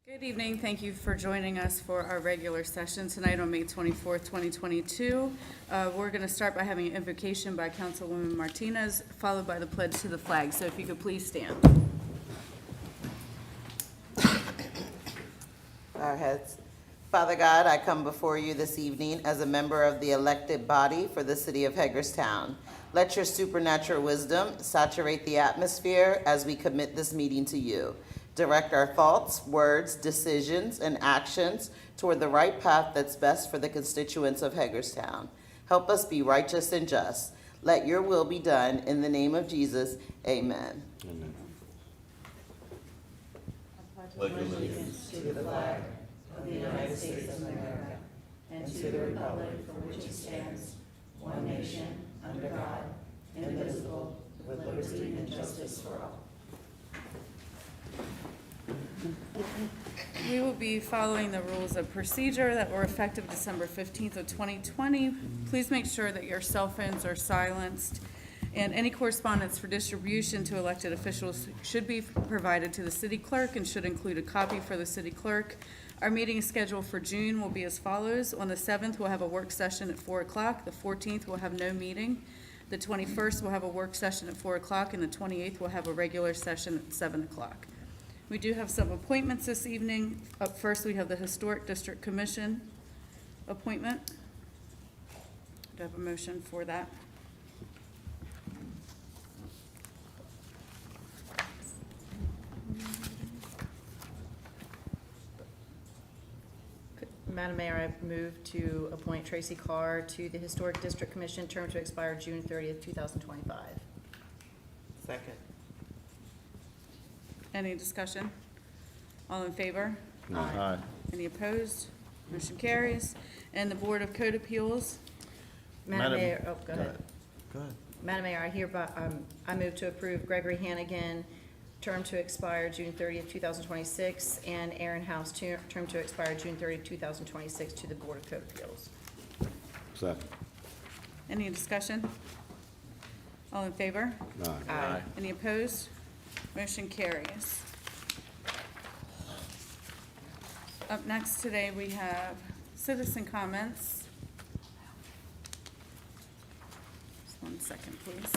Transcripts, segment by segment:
Good evening. Thank you for joining us for our regular session tonight on May 24th, 2022. We're going to start by having an invocation by Councilwoman Martinez, followed by the pledge to the flag. So if you could please stand. Our heads. Father God, I come before you this evening as a member of the elected body for the city of Hagerstown. Let your supernatural wisdom saturate the atmosphere as we commit this meeting to you. Direct our thoughts, words, decisions, and actions toward the right path that's best for the constituents of Hagerstown. Help us be righteous and just. Let your will be done. In the name of Jesus, amen. Amen. Pledge allegiance to the flag of the United States of America and to the republic for which it stands, one nation, under God, indivisible, with liberty and justice for all. We will be following the rules of procedure that were effective December 15th of 2020. Please make sure that your cell phones are silenced, and any correspondence for distribution to elected officials should be provided to the city clerk and should include a copy for the city clerk. Our meeting schedule for June will be as follows. On the 7th, we'll have a work session at 4 o'clock. The 14th, we'll have no meeting. The 21st, we'll have a work session at 4 o'clock, and the 28th, we'll have a regular session at 7 o'clock. We do have some appointments this evening. Up first, we have the Historic District Commission appointment. Do I have a motion for that? Madam Mayor, I move to appoint Tracy Carr to the Historic District Commission, term to expire June 30th, 2025. Second. Any discussion? All in favor? Aye. Any opposed? Motion carries. And the Board of Code Appeals, Madam Mayor, oh, go ahead. Go ahead. Madam Mayor, I move to approve Gregory Hannigan, term to expire June 30th, 2026, and Aaron House, term to expire June 30th, 2026, to the Board of Code Appeals. Second. any discussion? All in favor? Aye. Any opposed? Motion carries. Up next today, we have citizen comments. Just 1 second, please.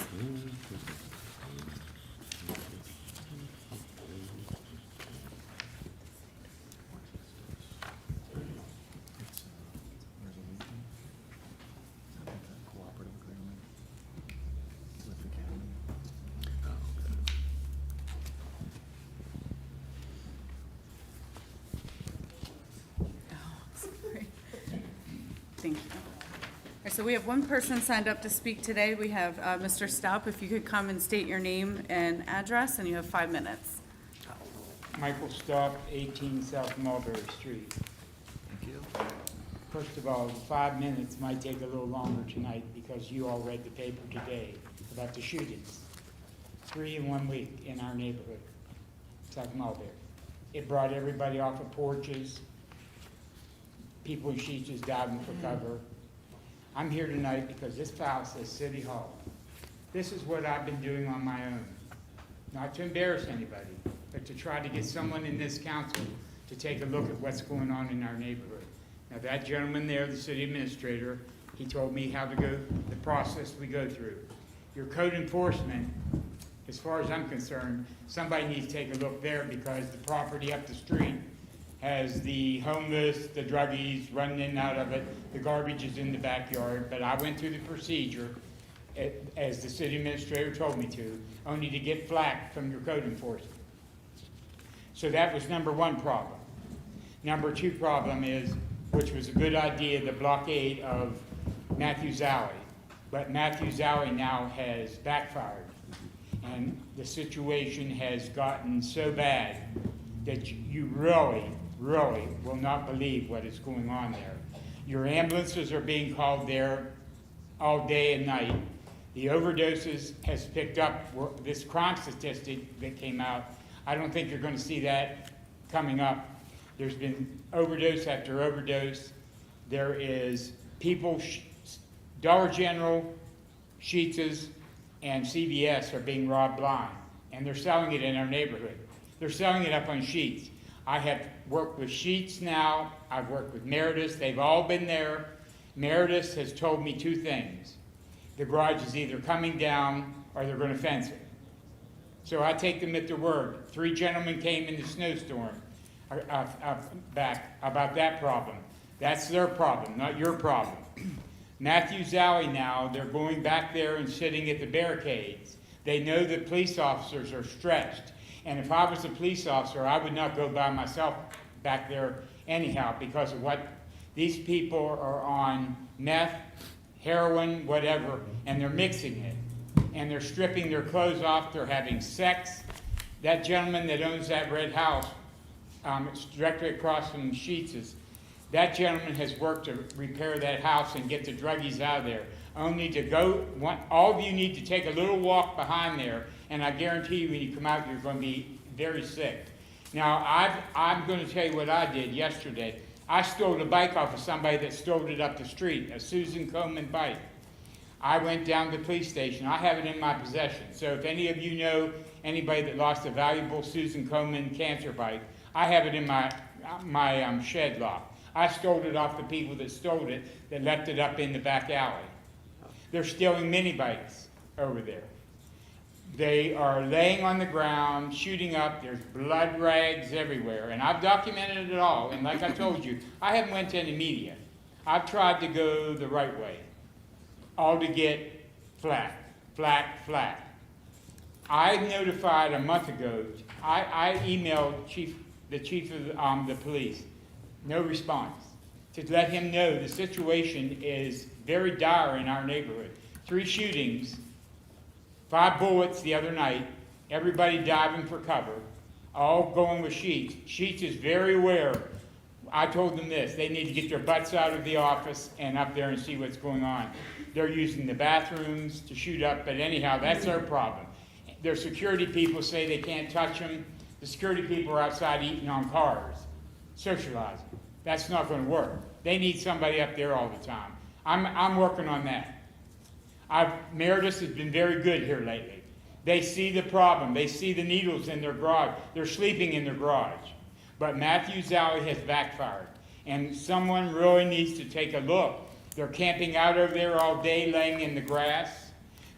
Thank you. All right, so we have one person signed up to speak today. We have Mr. Staup. If you could come and state your name and address, and you have 5 minutes. Michael Staup, 18 South Mulberry Street. Thank you. First of all, 5 minutes might take a little longer tonight because you all read the paper today about the shootings. 3 in 1 week in our neighborhood, South Mulberry. It brought everybody off of porches. People in sheets just diving for cover. I'm here tonight because this file says City Hall. This is what I've been doing on my own. Not to embarrass anybody, but to try to get someone in this council to take a look at what's going on in our neighborhood. Now that gentleman there, the city administrator, he told me how to go, the process we go through. Your code enforcement, as far as I'm concerned, somebody needs to take a look there because the property up the street has the homeless, the druggies running in and out of it, the garbage is in the backyard, but I went through the procedure, as the city administrator told me to, only to get flack from your code enforcement. So that was number 1 problem. Number 2 problem is, which was a good idea, the blockade of Matthews Alley. But Matthews Alley now has backfired, and the situation has gotten so bad that you really will not believe what is going on there. Your ambulances are being called there all day and night. The overdoses has picked up this crime statistic that came out. I don't think you're going to see that coming up. There's been overdose after overdose. There is people, Dollar General, Sheetz's, and CVS are being robbed blind, and they're selling it in our neighborhood. They're selling it up on sheets. I have worked with Sheets now, I've worked with Meredith, they've all been there. Meredith has told me two things. The garage is either coming down or they're gonna fence it. So I take them at their word. 3 gentlemen came in the snowstorm back about that problem. That's their problem, not your problem. Matthews Alley now, they're going back there and sitting at the barricades. They know that police officers are stretched. And if I was a police officer, I would not go by myself back there anyhow because of what these people are on meth, heroin, whatever, and they're mixing it. And they're stripping their clothes off, they're having sex. That gentleman that owns that red house, it's directly across from Sheets's, that gentleman has worked to repair that house and get the druggies out of there. Only to go, all of you need to take a little walk behind there, and I guarantee you when you come out, you're gonna be very sick. Now, I'm gonna tell you what I did yesterday. I stole a bike off of somebody that stole it up the street, a Susan Coleman bike. I went down to the police station. I have it in my possession. So if any of you know anybody that lost a valuable Susan Coleman cancer bike, I have it in my shed lock. I stole it off the people that stole it, that left it up in the back alley. They're stealing mini bikes over there. They are laying on the ground, shooting up. There's blood rags everywhere. And I've documented it all. And like I told you, I haven't went to any media. I've tried to go the right way. All to get flat. I notified a month ago, I emailed the chief of the police, no response, to let him know the situation is very dire in our neighborhood. 3 shootings, 5 bullets the other night, everybody diving for cover, all going with Sheets. Sheets is very aware. I told them this, they need to get their butts out of the office and up there and see what's going on. They're using the bathrooms to shoot up, but anyhow, that's their problem. Their security people say they can't touch them. The security people are outside eating on cars, socializing. That's not going to work. They need somebody up there all the time. I'm working on that. Meredith has been very good here lately. They see the problem. They see the needles in their garage. They're sleeping in their garage. But Matthews Alley has backfired. And someone really needs to take a look. They're camping out over there all day, laying in the grass.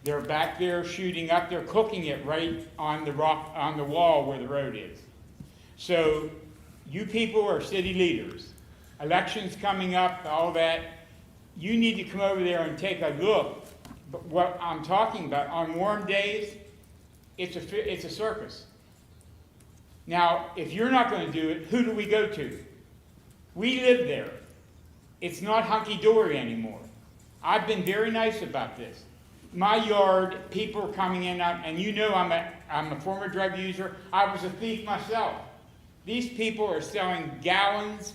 They're back there shooting up. They're cooking it right on the rock, on the wall where the road is. So you people are city leaders. Elections coming up, all that. You need to come over there and take a look. But what I'm talking about, on warm days, it's a circus. Now, if you're not going to do it, who do we go to? We live there. It's not hunky-dory anymore. I've been very nice about this. My yard, people are coming in, and you know I'm a former drug user. I was a thief myself. These people are selling gallons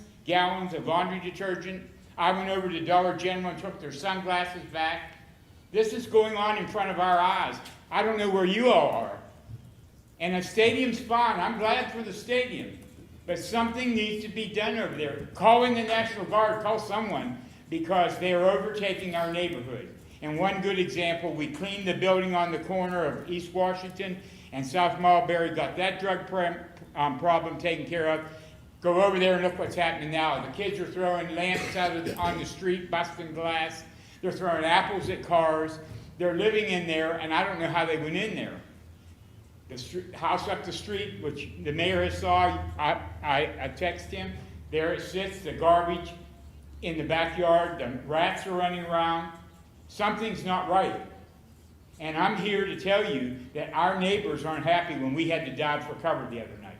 of laundry detergent. I went over to Dollar General and took their sunglasses back. This is going on in front of our eyes. I don't know where you all are. And a stadium's fine. I'm glad for the stadium. But something needs to be done over there. Call in the National Guard, call someone, because they are overtaking our neighborhood. And one good example, we cleaned the building on the corner of East Washington and South Mulberry, got that drug problem taken care of. Go over there and look what's happening now. The kids are throwing lamps out on the street, busting glass. They're throwing apples at cars. They're living in there, and I don't know how they went in there. The house up the street, which the mayor has saw, I text him. There it sits, the garbage in the backyard. The rats are running around. Something's not right. And I'm here to tell you that our neighbors aren't happy when we had to dive for cover the other night.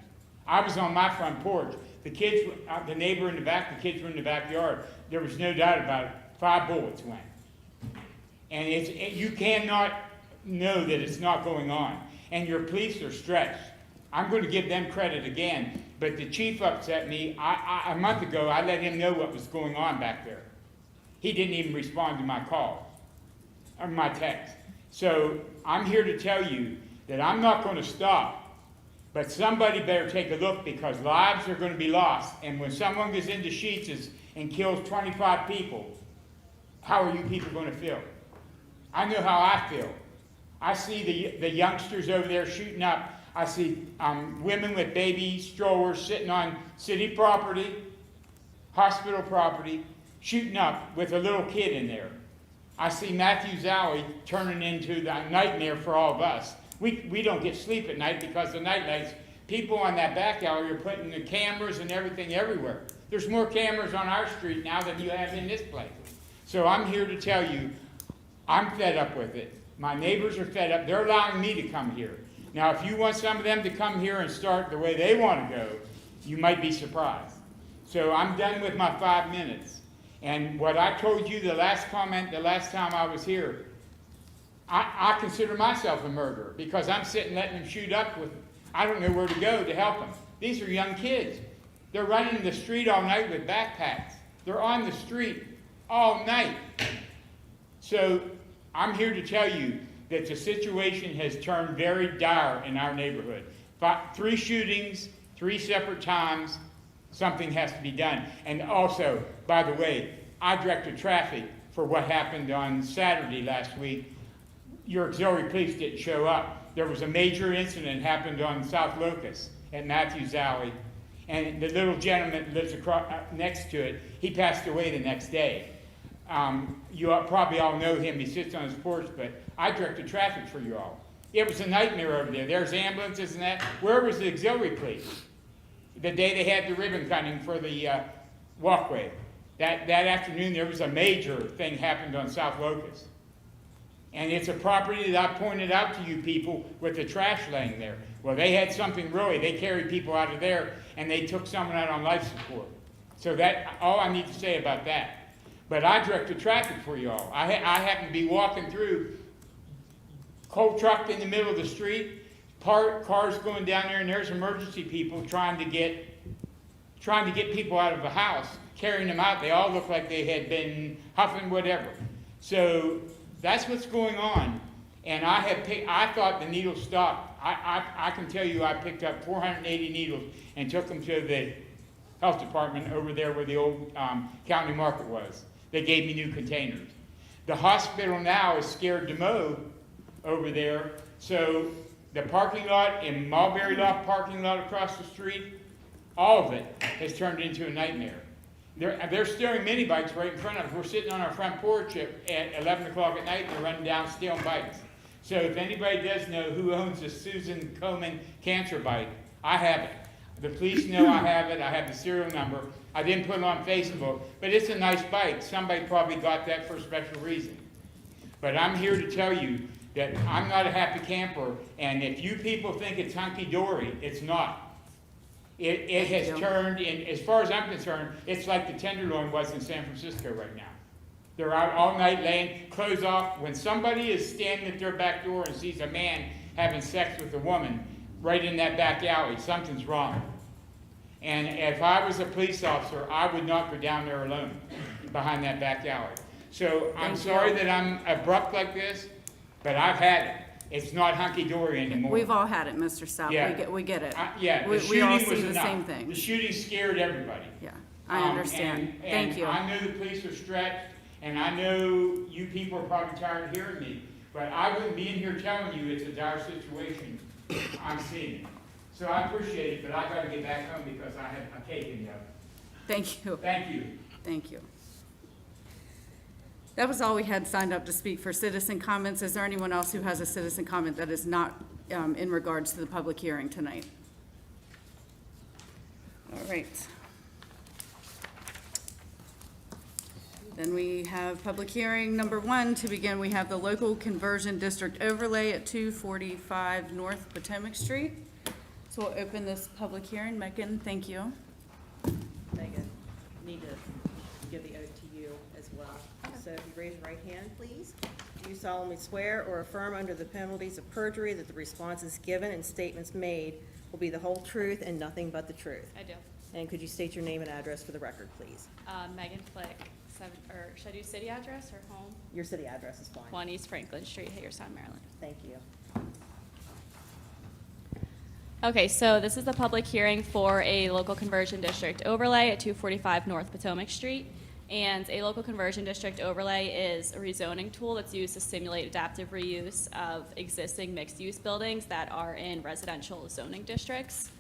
I was on my front porch. The kids, the neighbor in the back, the kids were in the backyard. There was no doubt about it. 5 bullets went. And you cannot know that it's not going on. And your police are stretched. I'm going to give them credit again. But the chief upset me. A month ago, I let him know what was going on back there. He didn't even respond to my call or my text. So I'm here to tell you that I'm not going to stop. But somebody better take a look, because lives are going to be lost. And when someone goes into Sheets and kills 25 people, how are you people going to feel? I know how I feel. I see the youngsters over there shooting up. I see women with baby strollers sitting on city property, hospital property, shooting up with a little kid in there. I see Matthews Alley turning into the nightmare for all of us. We don't get sleep at night because the night lights, people on that back alley are putting the cameras and everything everywhere. There's more cameras on our street now than you have in this place. So I'm here to tell you, I'm fed up with it. My neighbors are fed up. They're allowing me to come here. Now, if you want some of them to come here and start the way they want to go, you might be surprised. So I'm done with my 5 minutes. And what I told you the last time I was here, I consider myself a murderer because I'm sitting letting them shoot up with, I don't know where to go to help them. These are young kids. They're running the street all night with backpacks. They're on the street all night. So I'm here to tell you that the situation has turned very dire in our neighborhood. 3 shootings, 3 separate times, something has to be done. And also, by the way, I directed traffic for what happened on Saturday last week. Your auxiliary police didn't show up. There was a major incident happened on South Locust at Matthews Alley, and the little gentleman that lives across, next to it, he passed away the next day. You probably all know him. He sits on his porch, but I directed traffic for you all. It was a nightmare over there. There's ambulances and that. Where was the auxiliary police? The day they had the ribbon cutting for the walkway. That afternoon, there was a major thing happened on South Locust. And it's a property that I pointed out to you people with the trash laying there. Well, they had something really. They carried people out of there, and they took someone out on life support. So that's all I need to say about that. But I directed traffic for you all. I happened to be walking through, coal truck in the middle of the street, cars going down there, and there's emergency people trying to get people out of the house, carrying them out. They all look like they had been huffing whatever. So that's what's going on. And I thought the needles stopped. I can tell you I picked up 480 needles and took them to the health department over there where the old county market was. They gave me new containers. The hospital now is scared to mow over there. So the parking lot in Mulberry Loft parking lot across the street, all of it has turned into a nightmare. They're stealing mini bikes right in front of us. We're sitting on our front porch at 11 o'clock at night and they're running down stealing bikes. So if anybody does know who owns the Susan Komen cancer bike, I have it. The police know I have it. I have the serial number. I didn't put it on Facebook, but it's a nice bike. Somebody probably got that for a special reason. But I'm here to tell you that I'm not a happy camper, and if you people think it's hunky-dory, it's not. It has turned, in, as far as I'm concerned, it's like the Tenderloin was in San Francisco right now. They're out all night laying clothes off. When somebody is standing at their back door and sees a man having sex with a woman right in that back alley, something's wrong. And if I was a police officer, I would not go down there alone behind that back alley. So I'm sorry that I'm abrupt like this, but I've had it. It's not hunky-dory anymore. We've all had it, Mr. South. Yeah. We get it. Yeah, the We shooting all was see the enough. same thing. The shooting scared everybody. Yeah, I understand. Thank you. I know the police are stretched, and I know you people are probably tired of hearing me, but I wouldn't be in here telling you it's a dire situation. I'm seeing it. So I appreciate it, but I gotta get back home because I have a cake in the oven. Thank you. Thank you. Thank you. That was all we had signed up to speak for citizen comments. Is there anyone else who has a citizen comment that is not in regards to the public hearing tonight? All right. Then we have public hearing number 1. To begin, we have the local conversion district overlay at 245 North Potomac Street. So we'll open this public hearing. Megan, thank you. Megan, need to give the oath to you as well. So if you raise your right hand, please. Do you solemnly swear or affirm under the penalties of perjury that the responses given and statements made will be the whole truth and nothing but the truth? I do. And could you state your name and address for the record, please? Megan Flick, should I do city address or home? Your city address is fine. 1 East Franklin Street, Hagerstown, Maryland. Thank you. Okay, so this is the public hearing for a local conversion district overlay at 245 North Potomac Street. And a local conversion district overlay is a rezoning tool that's used to stimulate adaptive reuse of existing mixed-use buildings that are in residential zoning districts.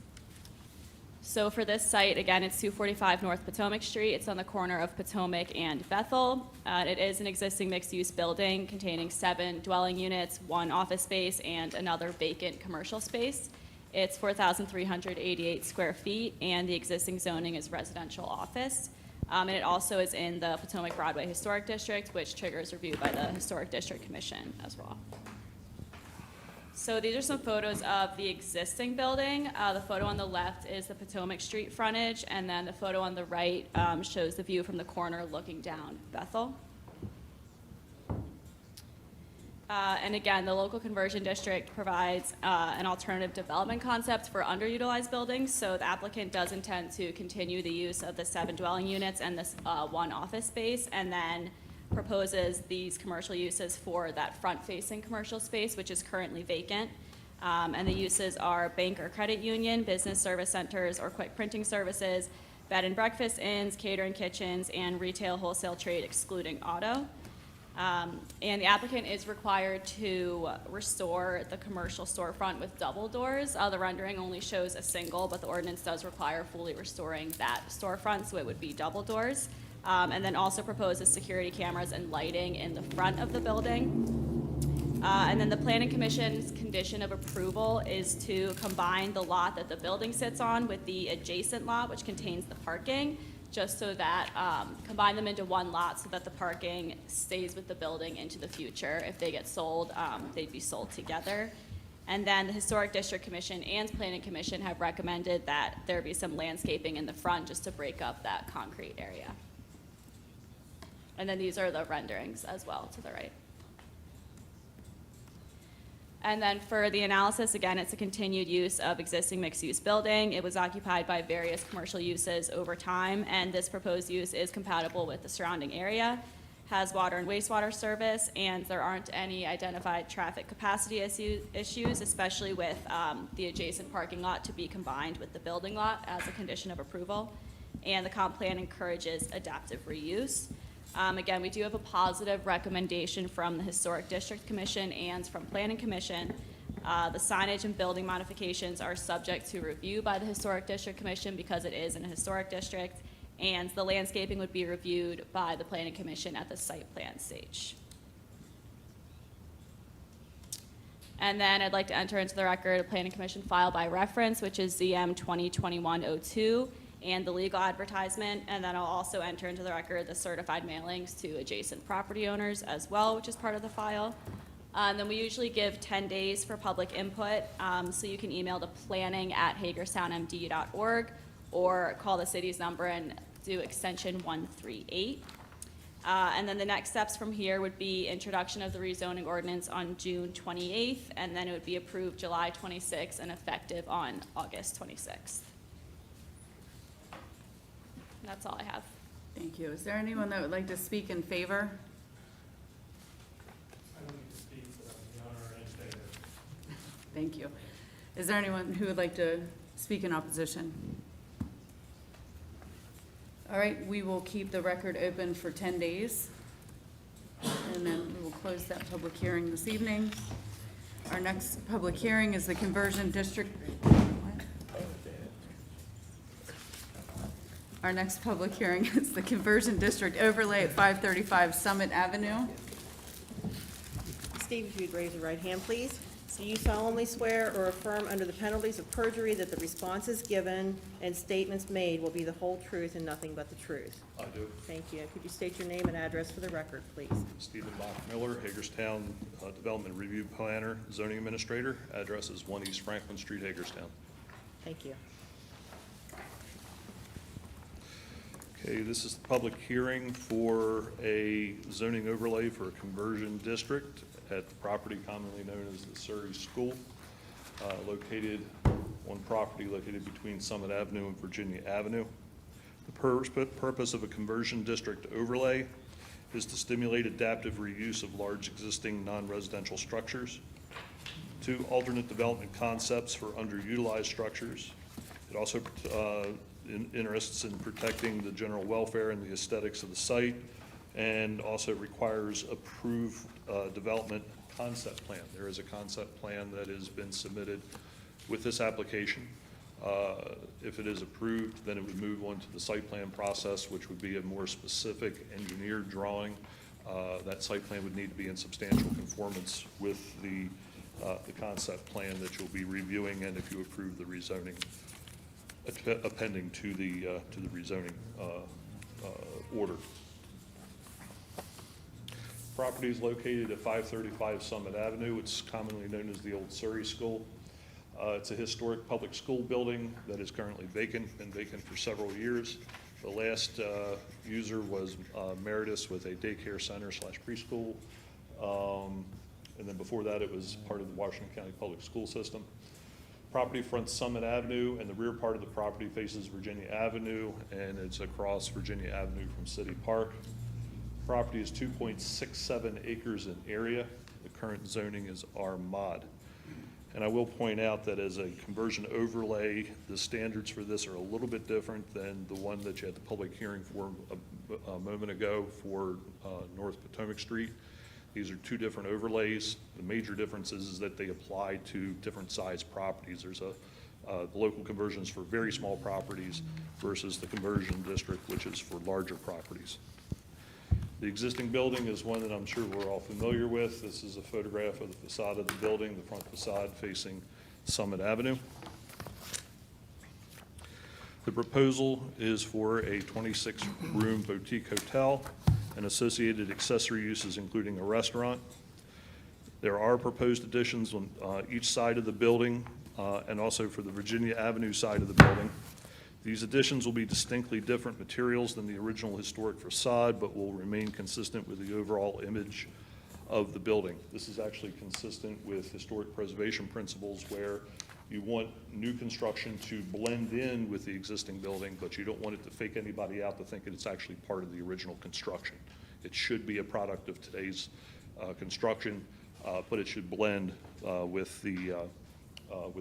So for this site, again, it's 245 North Potomac Street. It's on the corner of Potomac and Bethel. It is an existing mixed-use building containing 7 dwelling units, 1 office space, and another vacant commercial space. It's 4,388 square feet, and the existing zoning is residential office. And it also is in the Potomac Broadway Historic District, which triggers review by the Historic District Commission as well. So these are some photos of the existing building. The photo on the left is the Potomac Street frontage, and then the photo on the right shows the view from the corner looking down Bethel. And again, the local conversion district provides an alternative development concept for underutilized buildings. So the applicant does intend to continue the use of the 7 dwelling units and this 1 office space, and then proposes these commercial uses for that front-facing commercial space, which is currently vacant. And the uses are bank or credit union, business service centers or quick printing services, bed and breakfast inns, catering kitchens, and retail wholesale trade excluding auto. And the applicant is required to restore the commercial storefront with double doors. The rendering only shows a single, but the ordinance does require fully restoring that storefront, so it would be double doors. And then also proposes security cameras and lighting in the front of the building. And then the Planning Commission's condition of approval is to combine the lot that the building sits on with the adjacent lot, which contains the parking, just so that, combine them into one lot so that the parking stays with the building into the future. If they get sold, they'd be sold together. And then the Historic District Commission and Planning Commission have recommended that there be some landscaping in the front just to break up that concrete area. And then these are the renderings as well to the right. And then for the analysis, again, it's a continued use of existing mixed-use building. It was occupied by various commercial uses over time, and this proposed use is compatible with the surrounding area, has water and wastewater service, and there aren't any identified traffic capacity issues, especially with the adjacent parking lot to be combined with the building lot as a condition of approval. And the comp plan encourages adaptive reuse. Again, we do have a positive recommendation from the Historic District Commission and from Planning Commission. The signage and building modifications are subject to review by the Historic District Commission because it is in a historic district, and the landscaping would be reviewed by the Planning Commission at the site plan stage. And then I'd like to enter into the record a Planning Commission file by reference, which is ZM 2021-02. And the legal advertisement, and then I'll also enter into the record the certified mailings to adjacent property owners as well, which is part of the file. And then we usually give 10 days for public input, so you can email to planning@hagerstownmd.org or call the city's number and do extension 138. And then the next steps from here would be introduction of the rezoning ordinance on June 28th, and then it would be approved July 26th and effective on August 26th. That's all I have. Thank you. Is there anyone that would like to speak in favor? I don't need to speak, but I'm the owner and in favor. Thank you. Is there anyone who would like to speak in opposition? All right, we will keep the record open for 10 days, and then we will close that public hearing this evening. Our next public hearing is the conversion district. Our next public hearing is the conversion district overlay at 535 Summit Avenue. Steve, if you'd raise your right hand, please. Do you solemnly swear or affirm under the penalties of perjury that the responses given and statements made will be the whole truth and nothing but the truth? I do. Thank you. Could you state your name and address for the record, please? Stephen Bach-Miller, Hagerstown Development Review Planner, Zoning Administrator. Address is 1 East Franklin Street, Hagerstown. Thank you. Okay, this is the public hearing for a zoning overlay for a conversion district at the property commonly known as the Surrey School, located on property located between Summit Avenue and Virginia Avenue. The purpose of a conversion district overlay is to stimulate adaptive reuse of large existing non-residential structures, 2 alternate development concepts for underutilized structures. It It also interests in protecting the general welfare and the aesthetics of the site, and also requires approved development concept plan. There is a concept plan that has been submitted with this application. If it is approved, then it would move on to the site plan process, which would be a more specific engineered drawing. That site plan would need to be in substantial conformance with the concept plan that you'll be reviewing, and if you approve the rezoning, appending to the rezoning order. Property is located at 535 Summit Avenue. It's commonly known as the Old Surrey School. It's a historic public school building that is currently vacant, been vacant for several years. The last user was Meredith with a daycare center / preschool. And then before that, it was part of the Washington County Public School System. Property fronts Summit Avenue, and the rear part of the property faces Virginia Avenue, and it's across Virginia Avenue from City Park. Property is 2.67 acres in area. The current zoning is R mod. And I will point out that as a conversion overlay, the standards for this are a little bit different than the one that you had the public hearing for a moment ago for North Potomac Street. These are two different overlays. The major difference is that they apply to different size properties. There's the local conversions for very small properties versus the conversion district, which is for larger properties. The existing building is one that I'm sure we're all familiar with. This is a photograph of the facade of the building, the front facade facing Summit Avenue. The proposal is for a 26-room boutique hotel and associated accessory uses, including a restaurant. There are proposed additions on each side of the building and also for the Virginia Avenue side of the building. These additions will be distinctly different materials than the original historic facade, but will remain consistent with the overall image of the building. This is actually consistent with historic preservation principles, where you want new construction to blend in with the existing building, but you don't want it to fake anybody out to think that it's actually part of the original construction. It should be a product of today's construction, but it should blend with the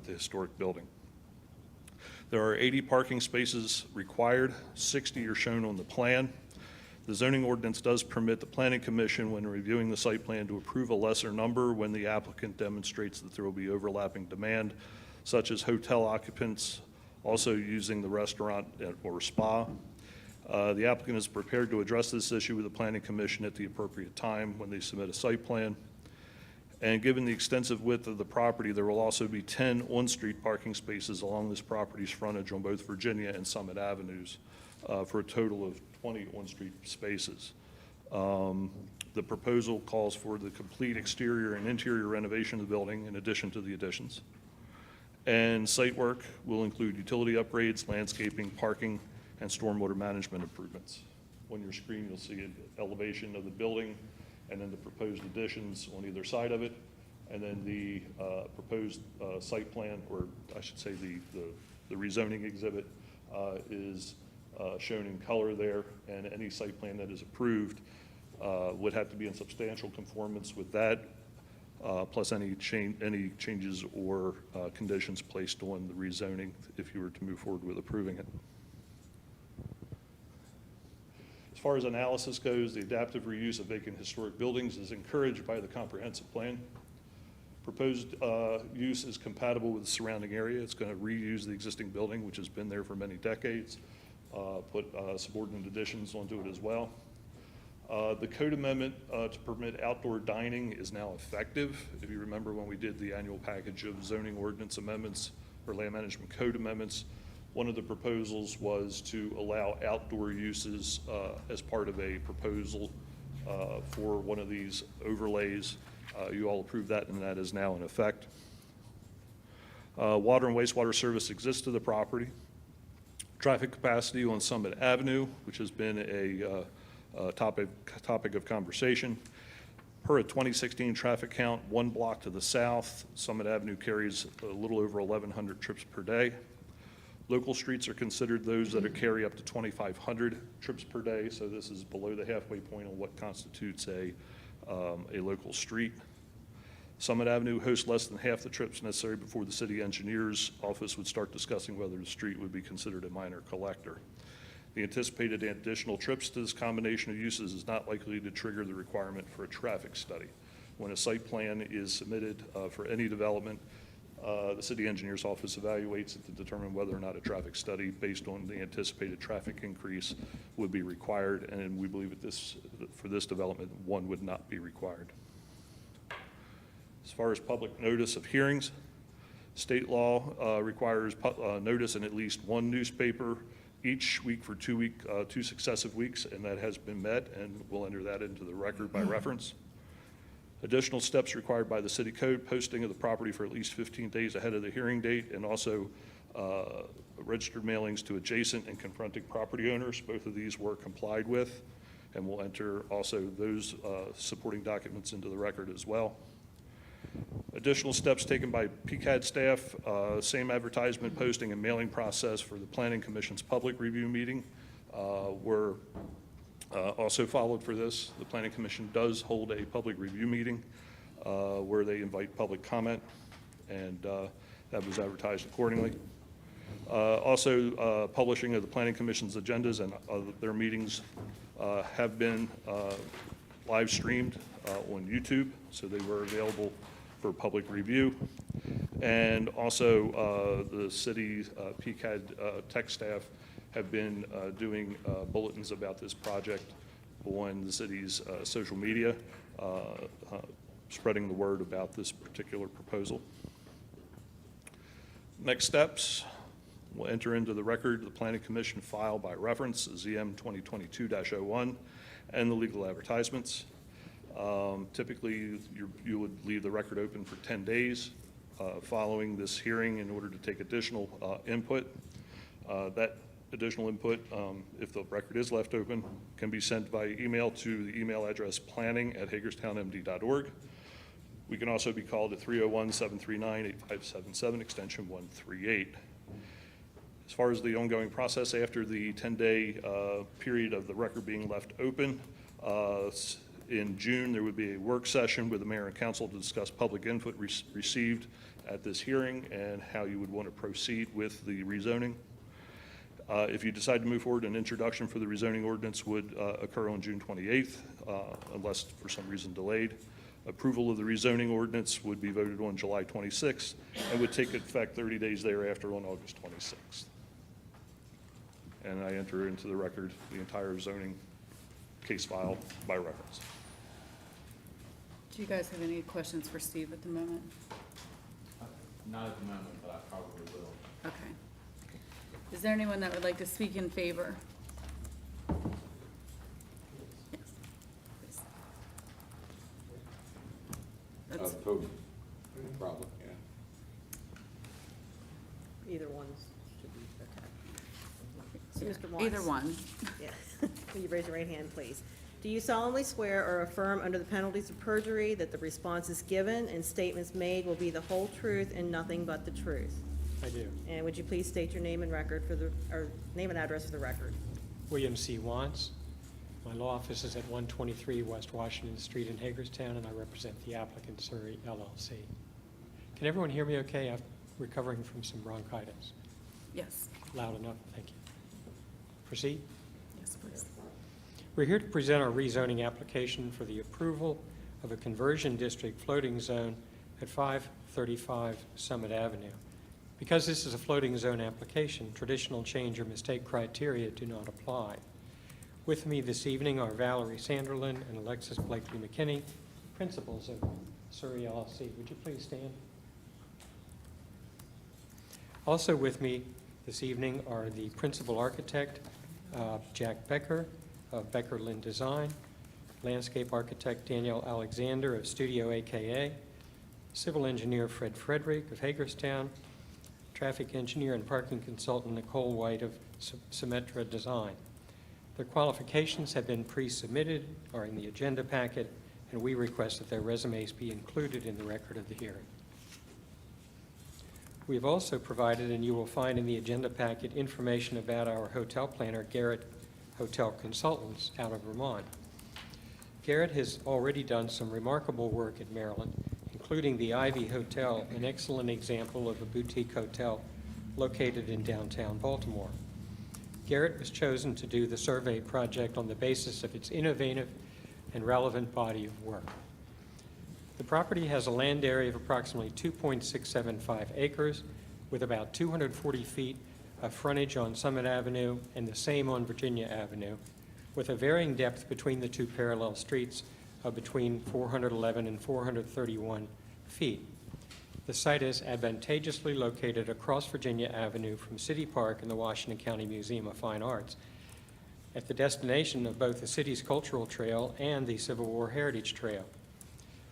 historic building. There are 80 parking spaces required, 60 are shown on the plan. The zoning ordinance does permit the planning commission, when reviewing the site plan, to approve a lesser number when the applicant demonstrates that there will be overlapping demand, such as hotel occupants, also using the restaurant or spa. The applicant is prepared to address this issue with the planning commission at the appropriate time when they submit a site plan. And given the extensive width of the property, there will also be 10 on-street parking spaces along this property's frontage on both Virginia and Summit Avenues, for a total of 20 on-street spaces. The proposal calls for the complete exterior and interior renovation of the building in addition to the additions. And site work will include utility upgrades, landscaping, parking, and stormwater management improvements. On your screen, you'll see an elevation of the building, and then the proposed additions on either side of it, and then the proposed site plan, or I should say the rezoning exhibit is shown in color there, and any site plan that is approved would have to be in substantial conformance with that, plus any changes or conditions placed on the rezoning if you were to move forward with approving it. As far as analysis goes, the adaptive reuse of vacant historic buildings is encouraged by the comprehensive plan. Proposed use is compatible with the surrounding area. It's going to reuse the existing building, which has been there for many decades, put subordinate additions onto it as well. The code amendment to permit outdoor dining is now effective. If you remember when we did the annual package of zoning ordinance amendments or land management code amendments, one of the proposals was to allow outdoor uses as part of a proposal for one of these overlays. You all approved that, and that is now in effect. Water and wastewater service exists to the property. Traffic capacity on Summit Avenue, which has been a topic of conversation. Per a 2016 traffic count, one block to the south, Summit Avenue carries a little over 1,100 trips per day. Local streets are considered those that carry up to 2,500 trips per day, so this is below the halfway point on what constitutes a local street. Summit Avenue hosts less than half the trips necessary before the city engineer's office would start discussing whether the street would be considered a minor collector. The anticipated additional trips to this combination of uses is not likely to trigger the requirement for a traffic study. When a site plan is submitted for any development, the city engineer's office evaluates it to determine whether or not a traffic study based on the anticipated traffic increase would be required, and we believe for this development, one would not be required. As far as public notice of hearings, state law requires notice in at least one newspaper each week for 2 successive weeks, and that has been met, and we'll enter that into the record by reference. Additional steps required by the city code: posting of the property for at least 15 days ahead of the hearing date, and also registered mailings to adjacent and confronting property owners. Both of these were complied with, and we'll enter also those supporting documents into the record as well. Additional steps taken by PCAD staff: same advertisement, posting, and mailing process for the Planning Commission's public review meeting were also followed for this. The Planning Commission does hold a public review meeting where they invite public comment, and that was advertised accordingly. Also, publishing of the Planning Commission's agendas and their meetings have been live streamed on YouTube, so they were available for public review. And also, the city PCAD tech staff have been doing bulletins about this project on the city's social media, spreading the word about this particular proposal. Next steps, we'll enter into the record the Planning Commission file by reference, ZM 2022-01, and the legal advertisements. Typically, you would leave the record open for 10 days following this hearing in order to take additional input. That additional input, if the record is left open, can be sent by email to the email address planning@hagerstownmd.org. We can also be called at 301-739-8577, extension 138. As far as the ongoing process after the 10-day period of the record being left open, in June, there would be a work session with the mayor and council to discuss public input received at this hearing and how you would want to proceed with the rezoning. If you decide to move forward, an introduction for the rezoning ordinance would occur on June 28th, unless for some reason delayed. Approval of the rezoning ordinance would be voted on July 26th and would take effect 30 days thereafter on August 26th. And I enter into the record the entire zoning case file by reference. Do you guys have any questions for Steve at the moment? Not at the moment, but I probably will. Okay. Is there anyone that would like to speak in favor? Yes, please. That's, Opposed, probably, yeah. Either one's should be okay. So, Mr. Watts? either one. Yeah. Will you raise your right hand, please? Do you solemnly swear or affirm under the penalties of perjury that the responses given and statements made will be the whole truth and nothing but the truth? I do. And would you please state your name and record for the, or name and address for the record? William C. Watts. My law office is at 123 West Washington Street in Hagerstown, and I represent the applicant, Surrey LLC. Can everyone hear me okay? I'm recovering from some bronchitis. Yes, Loud enough? Thank you. Proceed. yes, please. We're here to present our rezoning application for the approval of a conversion district floating zone at 535 Summit Avenue. Because this is a floating zone application, traditional change or mistake criteria do not apply. With me this evening are Valerie Sanderlin and Alexis Blakely McKinney, principals of Surrey LLC. Would you please stand? Also with me this evening are the principal architect, Jack Becker of Becker Lynn Design, landscape architect Danielle Alexander of Studio AKA, civil engineer Fred Frederick of Hagerstown, traffic engineer and parking consultant Nicole White of Symetra Design. Their qualifications have been pre-submitted, are in the agenda packet, and we request that their resumes be included in the record of the hearing. We've also provided, and you will find in the agenda packet, information about our hotel planner, Garrett Hotel Consultants out of Vermont. Garrett has already done some remarkable work in Maryland, including including the Ivy Hotel, an excellent example of a boutique hotel located in downtown Baltimore. Garrett was chosen to do the survey project on the basis of its innovative and relevant body of work. The property has a land area of approximately 2.675 acres, with about 240 feet of frontage on Summit Avenue and the same on Virginia Avenue, with a varying depth between the two parallel streets of between 411 and 431 feet. The site is advantageously located across Virginia Avenue from City Park and the Washington County Museum of Fine Arts, at the destination of both the city's cultural trail and the Civil War Heritage Trail.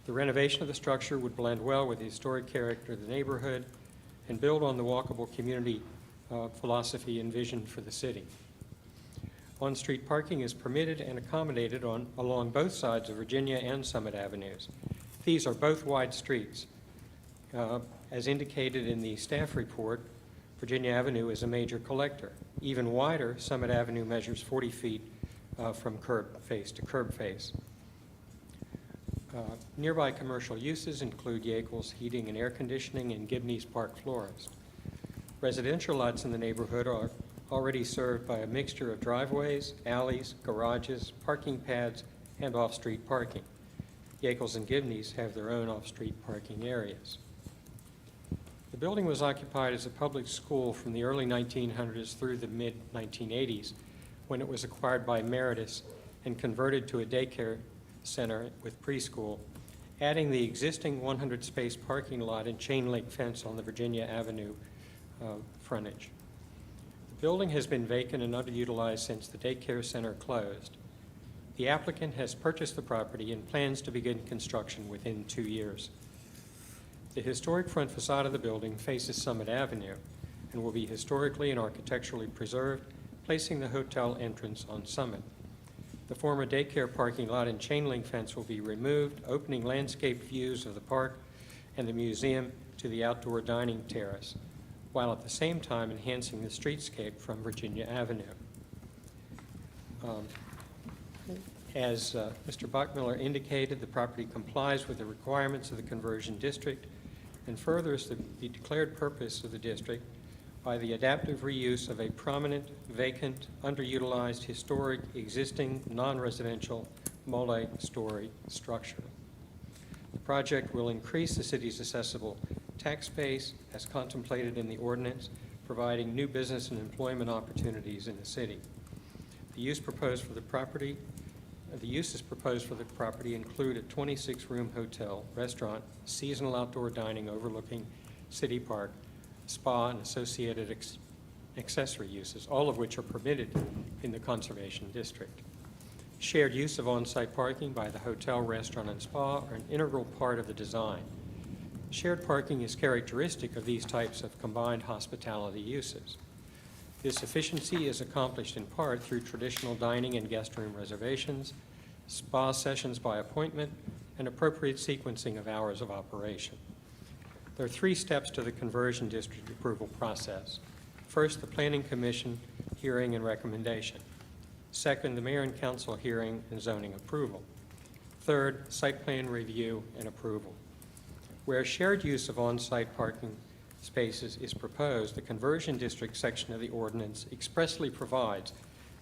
The renovation of the structure would blend well with the historic character of the neighborhood and build on the walkable community philosophy and vision for the city. On-street parking is permitted and accommodated along both sides of Virginia and Summit Avenues. These are both wide streets. As indicated in the staff report, Virginia Avenue is a major collector. Even wider, Summit Avenue measures 40 feet from curb face to curb face. Nearby commercial uses include Yakel's Heating and Air Conditioning and Gibney's Park Florist. Residential lots in the neighborhood are already served by a mixture of driveways, alleys, garages, parking pads, and off-street parking. Yakel's and Gibney's have their own off-street parking areas. The building was occupied as a public school from the early 1900s through the mid-1980s, when it was acquired by Meritus and converted to a daycare center with preschool, adding the existing 100-space parking lot and chain link fence on the Virginia Avenue frontage. The building has been vacant and underutilized since the daycare center closed. The applicant has purchased the property and plans to begin construction within 2 years. The historic front facade of the building faces Summit Avenue and will be historically and architecturally preserved, placing the hotel entrance on Summit. The former daycare parking lot and chain link fence will be removed, opening landscape views of the park and the museum to the outdoor dining terrace, while at the same time enhancing the streetscape from Virginia Avenue. As Mr. Bachmiller indicated, the property complies with the requirements of the conversion district and furthers the declared purpose of the district by the adaptive reuse of a prominent, vacant, underutilized, historic, existing, non-residential, multi-story structure. The project will increase the city's accessible tax base as contemplated in the ordinance, providing new business and employment opportunities in the city. The uses proposed for the property include a 26-room hotel, restaurant, seasonal outdoor dining overlooking City Park, spa, and associated accessory uses, all of which are permitted in the Conservation District. Shared use of on-site parking by the hotel, restaurant, and spa are an integral part of the design. Shared parking is characteristic of these types of combined hospitality uses. This efficiency is accomplished in part through traditional dining and guest room reservations, spa sessions by appointment, and appropriate sequencing of hours of operation. There are 3 steps to the conversion district approval process. First, the Planning Commission hearing and recommendation. Second, the Mayor and Council hearing and zoning approval. Third, site plan review and approval. Where shared use of on-site parking spaces is proposed, the conversion district section of the ordinance expressly provides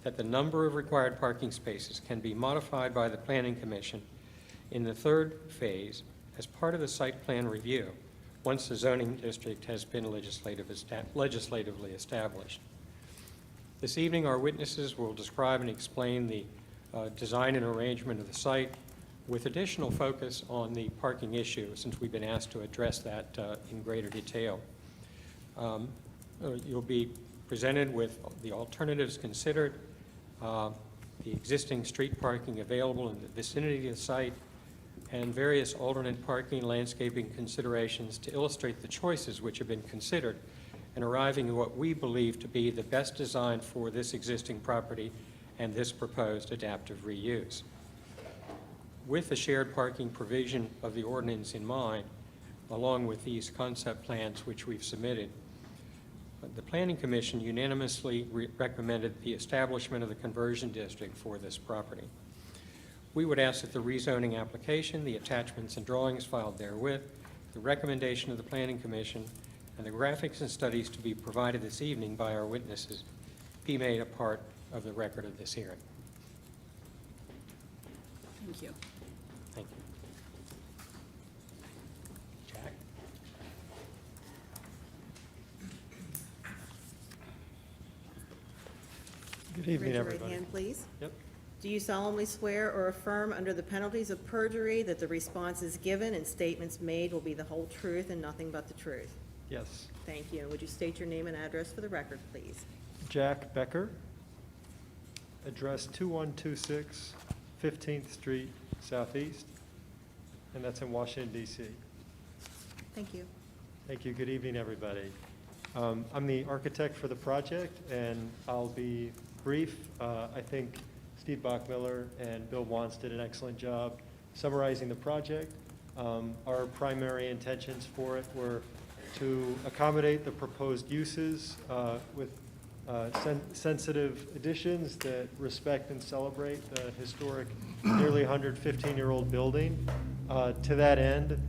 that the number of required parking spaces can be modified by the Planning Commission in the 3rd phase as part of the site plan review, once the zoning district has been legislatively established. This evening, our witnesses will describe and explain the design and arrangement of the site, with additional focus on the parking issue, since we've been asked to address that in greater detail. You'll be presented with the alternatives considered, the existing street parking available in the vicinity of the site, and various alternate parking landscaping considerations to illustrate the choices which have been considered in arriving at what we believe to be the best design for this existing property and this proposed adaptive reuse. With the shared parking provision of the ordinance in mind, along with these concept plans which we've submitted, the Planning Commission unanimously recommended the establishment of the conversion district for this property. We would ask that the rezoning application, the attachments and drawings filed therewith, the recommendation of the Planning Commission, and the graphics and studies to be provided this evening by our witnesses be made a part of the record of this hearing. Thank you. Thank you. Jack? Good evening, Raise your right everybody. hand, please. Yep. Do you solemnly swear or affirm under the penalties of perjury that the responses given and statements made will be the whole truth and nothing but the truth? Yes. Thank you. And would you state your name and address for the record, please? Jack Becker, address 2126 15th Street Southeast, and that's in Washington, D.C. Thank you. Thank you. Good evening, everybody. I'm the architect for the project, and I'll be brief. I think Steve Bachmiller and Bill Wantz did an excellent job summarizing the project. Our primary intentions for it were to accommodate the proposed uses with sensitive additions that respect and celebrate the historic, nearly 115-year-old building. To that end,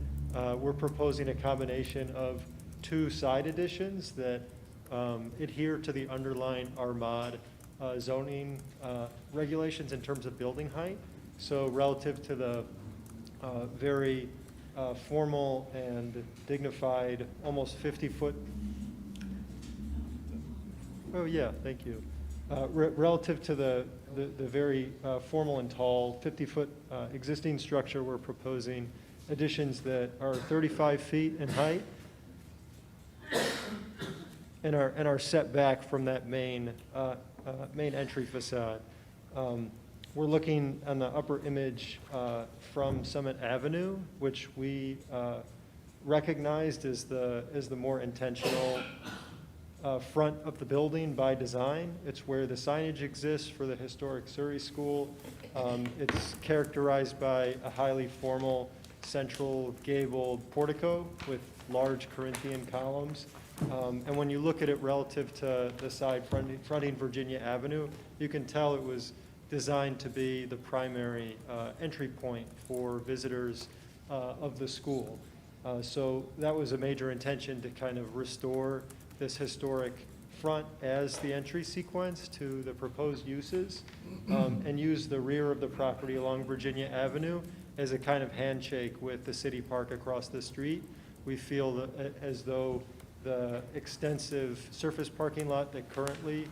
we're proposing a combination of 2 side additions that adhere to the underlying RMOD zoning regulations in terms of building height. So relative to the very formal and dignified, almost 50-foot. Oh, yeah, thank you. Relative to the very formal and tall 50-foot existing structure, we're proposing additions that are 35 feet in height and are set back from that main entry facade. We're looking on the upper image from Summit Avenue, which we recognized as the more intentional front of the building by design. It's where the signage exists for the historic Surrey School. It's characterized by a highly formal central gabled portico with large Corinthian columns. And when you look at it relative to the side fronting Virginia Avenue, you can tell it was designed to be the primary entry point for visitors of the school. So that was a major intention, to kind of restore this historic front as the entry sequence to the proposed uses, and use the rear of the property along Virginia Avenue as a kind of handshake with the city park across the street. We feel that as though the extensive surface parking lot that currently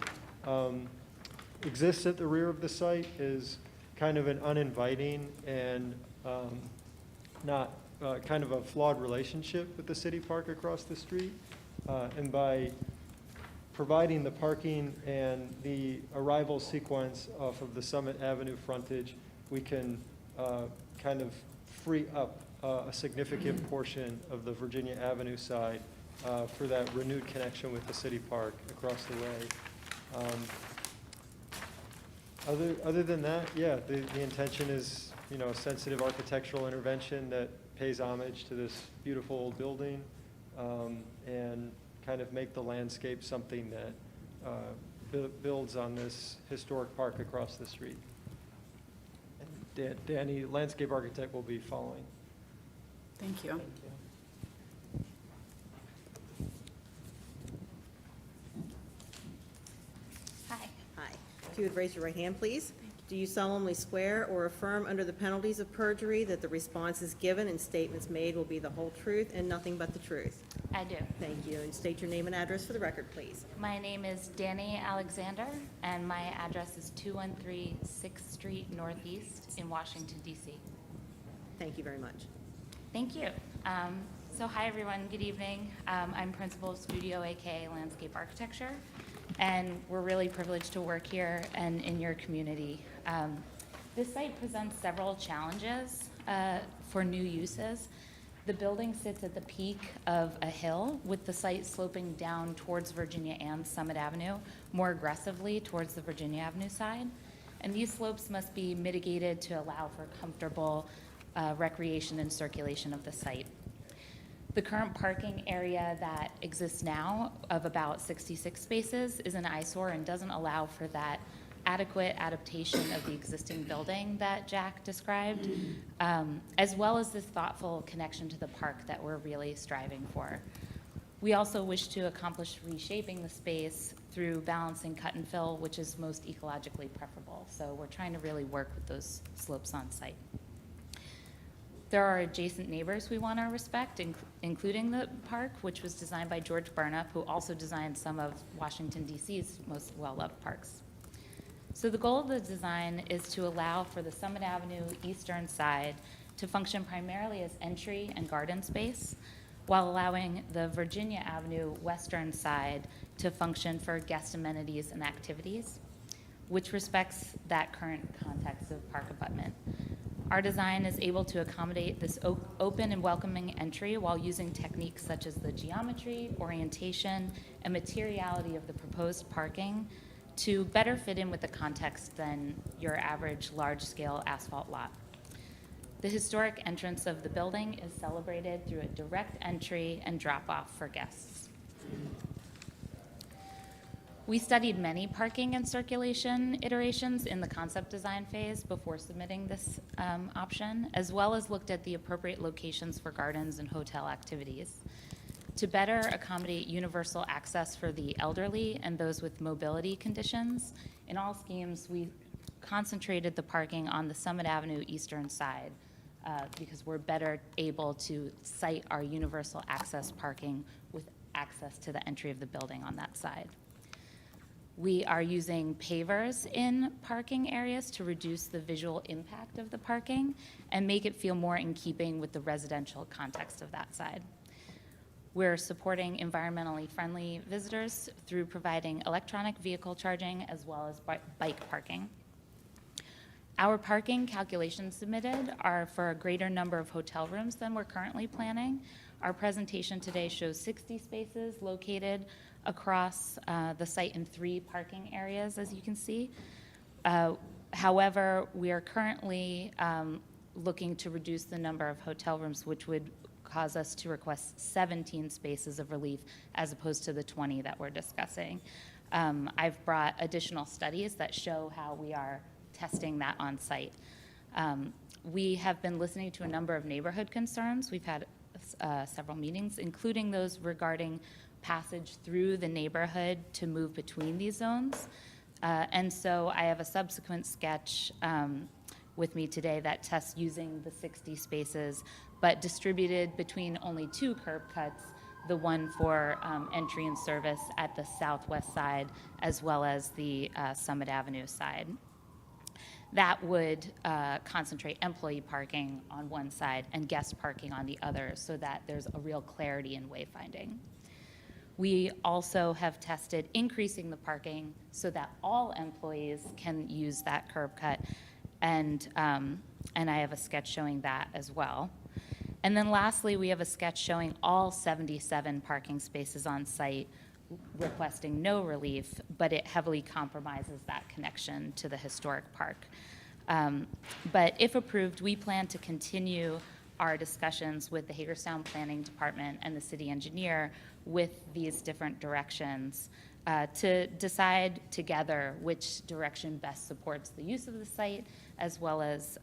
exists at the rear of the site is kind of an uninviting and not kind of a flawed relationship with the city park across the street. And by providing the parking and the arrival sequence off of the Summit Avenue frontage, we can kind of free up a significant portion of the Virginia Avenue side for that renewed connection with the city park across the way. Other than that, yeah, the intention is, a sensitive architectural intervention that pays homage to this beautiful old building, and kind of make the landscape something that builds on this historic park across the street. And Danny, landscape architect, will be following. Thank you. Hi. If you would raise your right hand, please. Do you solemnly swear or affirm under the penalties of perjury that the responses given and statements made will be the whole truth and nothing but the truth? I do. Thank you. And state your name and address for the record, please. My name is Danny Alexander, and my address is 213 6th Street Northeast in Washington, D.C. Thank you very much. Thank you. So hi, everyone. Good evening. I'm principal of Studio aka Landscape Architecture, and we're really privileged to work here and in your community. This site presents several challenges for new uses. The building sits at the peak of a hill, with the site sloping down towards Virginia and Summit Avenue, more aggressively towards the Virginia Avenue side. And these slopes must be mitigated to allow for comfortable recreation and circulation of the site. The current parking area that exists now of about 66 spaces is an eyesore and doesn't allow for that adequate adaptation of the existing building that Jack described, as well as this thoughtful connection to the park that we're really striving for. We also wish to accomplish reshaping the space through balancing cut and fill, which is most ecologically preferable. So we're trying to really work with those slopes on site. There are adjacent neighbors we want to respect, including the park, which was designed by George Burnup, who also designed some of Washington, D.C.'s most well-loved parks. So the goal of the design is to allow for the Summit Avenue eastern side to function primarily as entry and garden space, while allowing the Virginia Avenue western side to function for guest amenities and activities, which respects that current context of park abutment. Our design is able to accommodate this open and welcoming entry while using techniques such as the geometry, orientation, and materiality of the proposed parking to better fit in with the context than your average large-scale asphalt lot. The historic entrance of the building is celebrated through a direct entry and drop-off for guests. We studied many parking and circulation iterations in the concept design phase before submitting this option, as well as looked at the appropriate locations for gardens and hotel activities. To better accommodate universal access for the elderly and those with mobility conditions, in all schemes, we concentrated the parking on the Summit Avenue eastern side because we're better able to site our universal access parking with access to the entry of the building on that side. We are using pavers in parking areas to reduce the visual impact of the parking and make it feel more in keeping with the residential context of that side. We're supporting environmentally friendly visitors through providing electronic vehicle charging as well as bike parking. Our parking calculations submitted are for a greater number of hotel rooms than we're currently planning. Our presentation today shows 60 spaces located across the site in 3 parking areas, as you can see. However, we are currently looking to reduce the number of hotel rooms, which would cause us to request 17 spaces of relief as opposed to the 20 that we're discussing. I've brought additional studies that show how we are testing that on site. We have been listening to a number of neighborhood concerns. We've had several meetings, including those regarding passage through the neighborhood to move between these zones. And so I have a subsequent sketch with me today that tests using the 60 spaces, but distributed between only 2 curb cuts, the one for entry and service at the southwest side, as well as the Summit Avenue side. That would concentrate employee parking on one side and guest parking on the other so that there's a real clarity in wayfinding. We also have tested increasing the parking so that all employees can use that curb cut, and I have a sketch showing that as well. And then lastly, we have a sketch showing all 77 parking spaces on site requesting no relief, but it heavily compromises that connection to the historic park. But if approved, we plan to continue our discussions with the Hagerstown Planning Department and the city engineer with these different directions to decide together which direction best supports the use of the site, as well as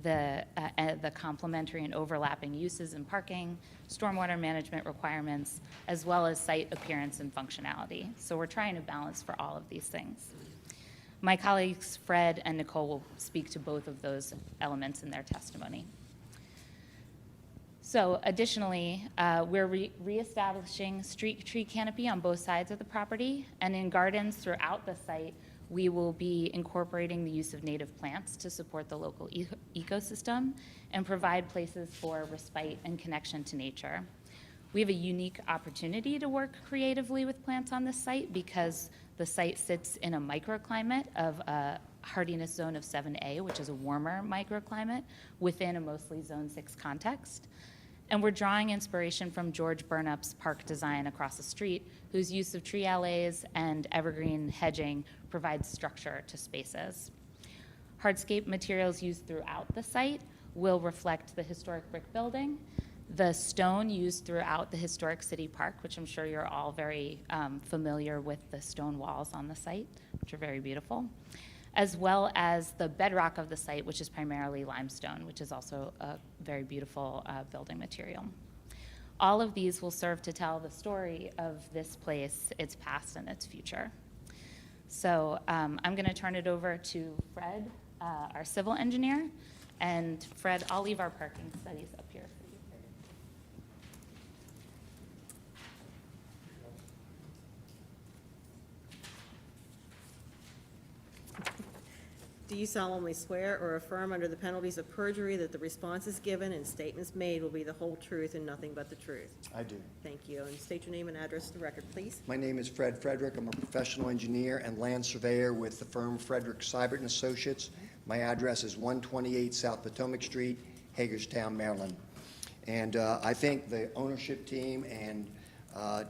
the complementary and overlapping uses in parking, stormwater management requirements, as well as site appearance and functionality. So we're trying to balance for all of these things. My colleagues Fred and Nicole will speak to both of those elements in their testimony. So additionally, we're reestablishing street tree canopy on both sides of the property, and in gardens throughout the site, we will be incorporating the use of native plants to support the local ecosystem and provide places for respite and connection to nature. We have a unique opportunity to work creatively with plants on this site because the site sits in a microclimate of a hardiness zone of 7A, which is a warmer microclimate within a mostly Zone 6 context. And we're drawing inspiration from George Burnup's park design across the street, whose use of tree alleys and evergreen hedging provides structure to spaces. Hardscape materials used throughout the site will reflect the historic brick building, The stone used throughout the historic city park, which I'm sure you're all very familiar with the stone walls on the site, which are very beautiful, as well as the bedrock of the site, which is primarily limestone, which is also a very beautiful building material. All of these will serve to tell the story of this place, its past and its future. So I'm going to turn it over to Fred, our civil engineer. And Fred, I'll leave our parking studies up here for you. Do you solemnly swear or affirm under the penalties of perjury that the responses given and statements made will be the whole truth and nothing but the truth? I do. Thank you. And state your name and address to the record, please. My name is Fred Frederick. I'm a professional engineer and land surveyor with the firm Frederick Seibert and Associates. My address is 128 South Potomac Street, Hagerstown, Maryland. And I think the ownership team and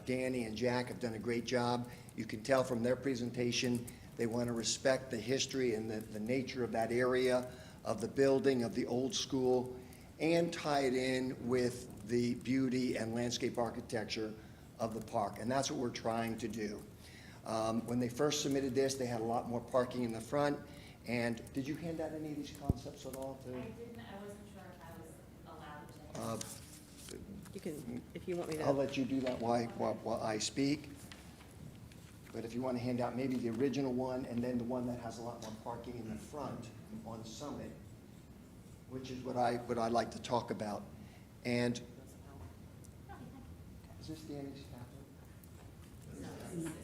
Danny and Jack have done a great job. You can tell from their presentation they want to respect the history and the nature of that area, of the building, of the old school, and tie it in with the beauty and landscape architecture of the park. And that's what we're trying to do. When they first submitted this, they had a lot more parking in the front. And did you hand out any of these concepts at all? I didn't. I wasn't sure if I was allowed to. You can, if you want me to. I'll let you do that while I speak. But if you want to hand out maybe the original one and then the one that has a lot more parking in the front on Summit, which is what I'd like to talk about. And is this Danny's tablet?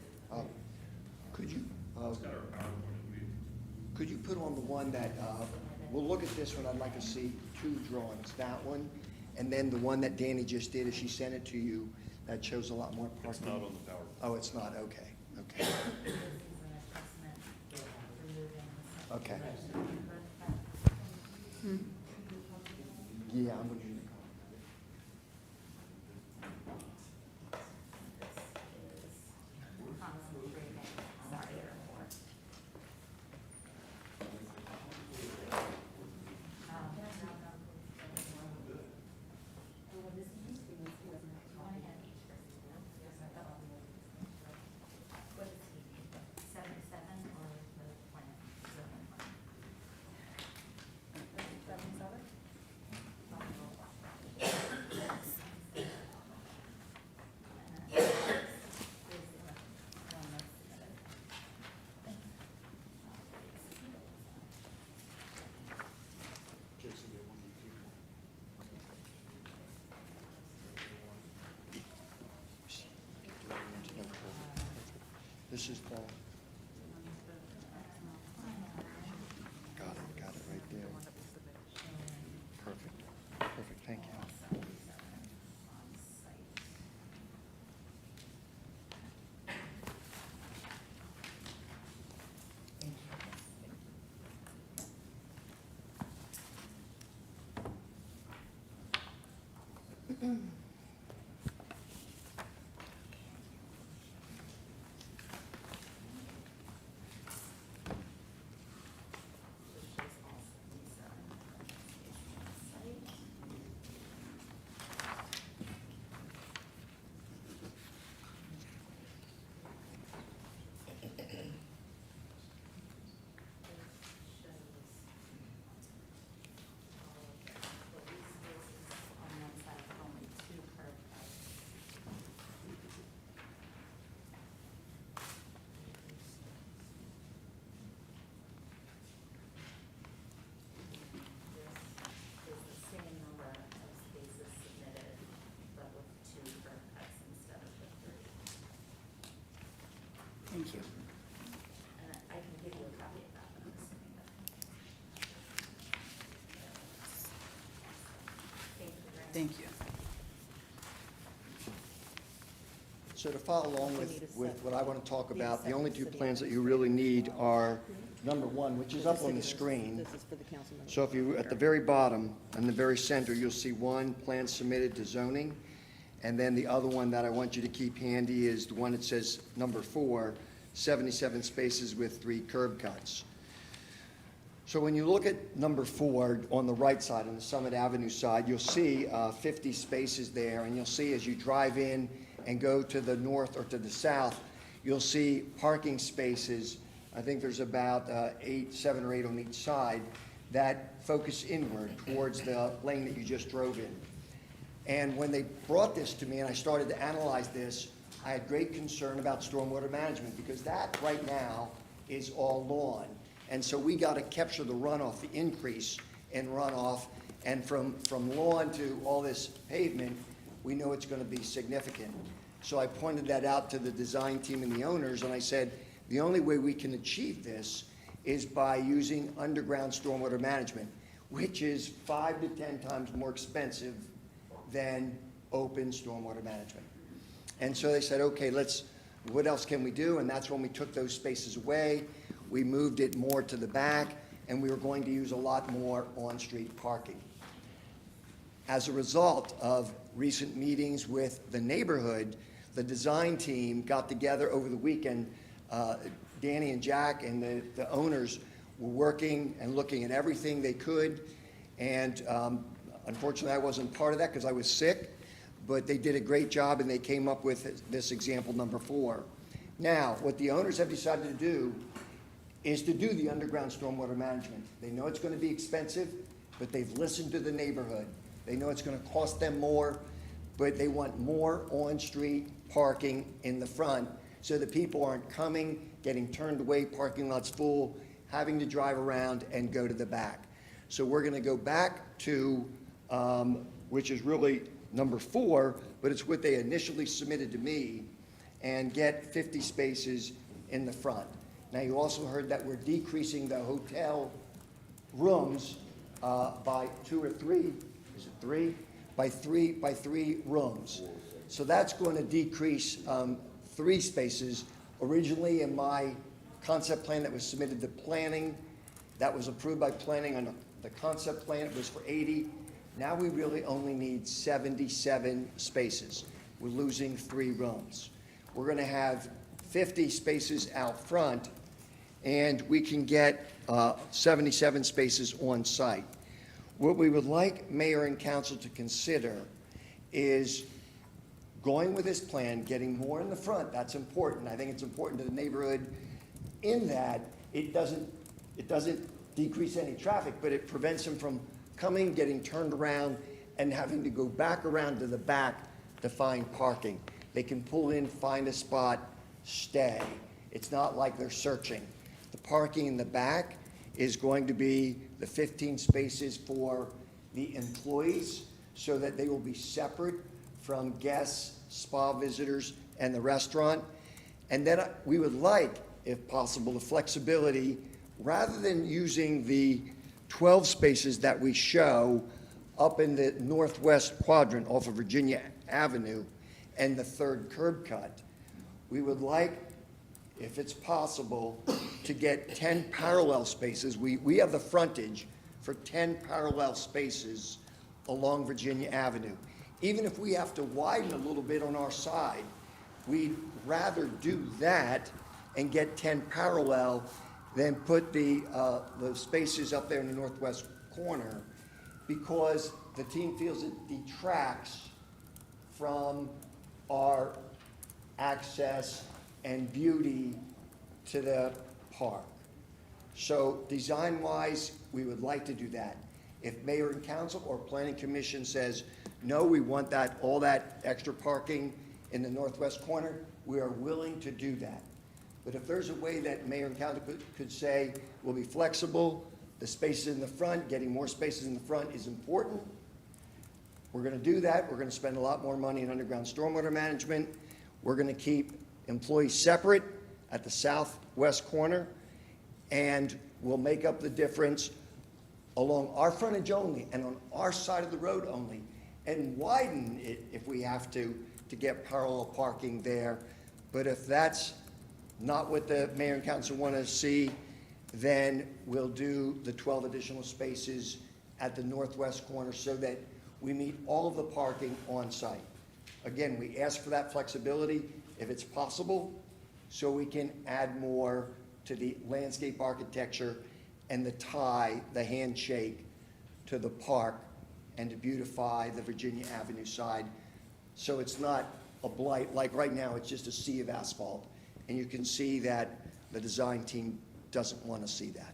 Could you put on the one that, we'll look at this one, I'd like to see two drawings, that one, and then the one that Danny just did, as she sent it to you, that shows a lot more parking. It's not on the PowerPoint. Oh, it's not, okay, okay. Okay. Yeah, I'm gonna do the This is the. Got it right there. Perfect, thank you. Thank you. And I can give you a copy of that. I'm assuming that- Thank you. So to follow along with what I want to talk about, the only two plans that you really need are number one, which is up on the screen. This is for the council member. So if you, at the very bottom, in the very center, you'll see one plan submitted to zoning. And then the other one that I want you to keep handy is the one that says number 4, 77 spaces with 3 curb cuts. So when you look at number 4 on the right side, on the Summit Avenue side, you'll see 50 spaces there, and you'll see as you drive in and go to the north or to the south, you'll see parking spaces. I think there's about 7 or 8 on each side that focus inward towards the lane that you just drove in. And when they brought this to me and I started to analyze this, I had great concern about stormwater management because that right now is all lawn. And so we got to capture the runoff, the increase in runoff. And from lawn to all this pavement, we know it's going to be significant. So I pointed that out to the design team and the owners, and I said, the only way we can achieve this is by using underground stormwater management, which is 5 to 10 times more expensive than open stormwater management. And so they said, okay, what else can we do? And that's when we took those spaces away. We moved it more to the back, and we were going to use a lot more on-street parking. As a result of recent meetings with the neighborhood, the design team got together over the weekend. Danny and Jack and the owners were working and looking at everything they could. And unfortunately, I wasn't part of that because I was sick. But they did a great job, and they came up with this example number 4. Now, what the owners have decided to do is to do the underground stormwater management. They know it's going to be expensive, but they've listened to the neighborhood. They know it's going to cost them more, but they want more on-street parking in the front so that people aren't coming, getting turned away, parking lots full, having to drive around and go to the back. So we're going to go back to, which is really number 4, but it's what they initially submitted to me, and get 50 spaces in the front. Now, you also heard that we're decreasing the hotel rooms by 2 or 3, is it 3? By 3 rooms. So that's going to decrease 3 spaces. Originally, in my concept plan that was submitted to planning, that was approved by planning on the concept plan, it was for 80. Now we really only need 77 spaces. We're losing 3 rooms. We're going to have 50 spaces out front, and we can get 77 spaces on site. What we would like mayor and council to consider is going with this plan, getting more in the front. That's important. I think it's important to the neighborhood in that it doesn't decrease any traffic, but it prevents them from coming, getting turned around, and having to go back around to the back to find parking. They can pull in, find a spot, stay. It's not like they're searching. The parking in the back is going to be the 15 spaces for the employees so that they will be separate from guests, spa visitors, and the restaurant. And then we would like, if possible, the flexibility, rather than using the 12 spaces that we show up in the northwest quadrant off of Virginia Avenue and the 3rd curb cut, we would like, if it's possible, to get 10 parallel spaces. We have the frontage for 10 parallel spaces along Virginia Avenue. Even if we have to widen a little bit on our side, we'd rather do that and get 10 parallel than put the spaces up there in the northwest corner, because the team feels it detracts from our access and beauty to the park. So design-wise, we would like to do that. If mayor and council or planning commission says, no, we want that, all that extra parking in the northwest corner, we are willing to do that. But if there's a way that mayor and council could say, we'll be flexible, the spaces in the front, getting more spaces in the front is important, we're going to do that. We're going to spend a lot more money in underground stormwater management. We're going to keep employees separate at the southwest corner, and we'll make up the difference along our frontage only and on our side of the road only, and widen it if we have to get parallel parking there. But if that's not what the mayor and council want to see, then we'll do the 12 additional spaces at the northwest corner so that we meet all of the parking on site. Again, we ask for that flexibility if it's possible, so we can add more to the landscape architecture and the tie, the handshake to the park and to beautify the Virginia Avenue side. So it's not a blight, like right now, it's just a sea of asphalt. And you can see that the design team doesn't want to see that.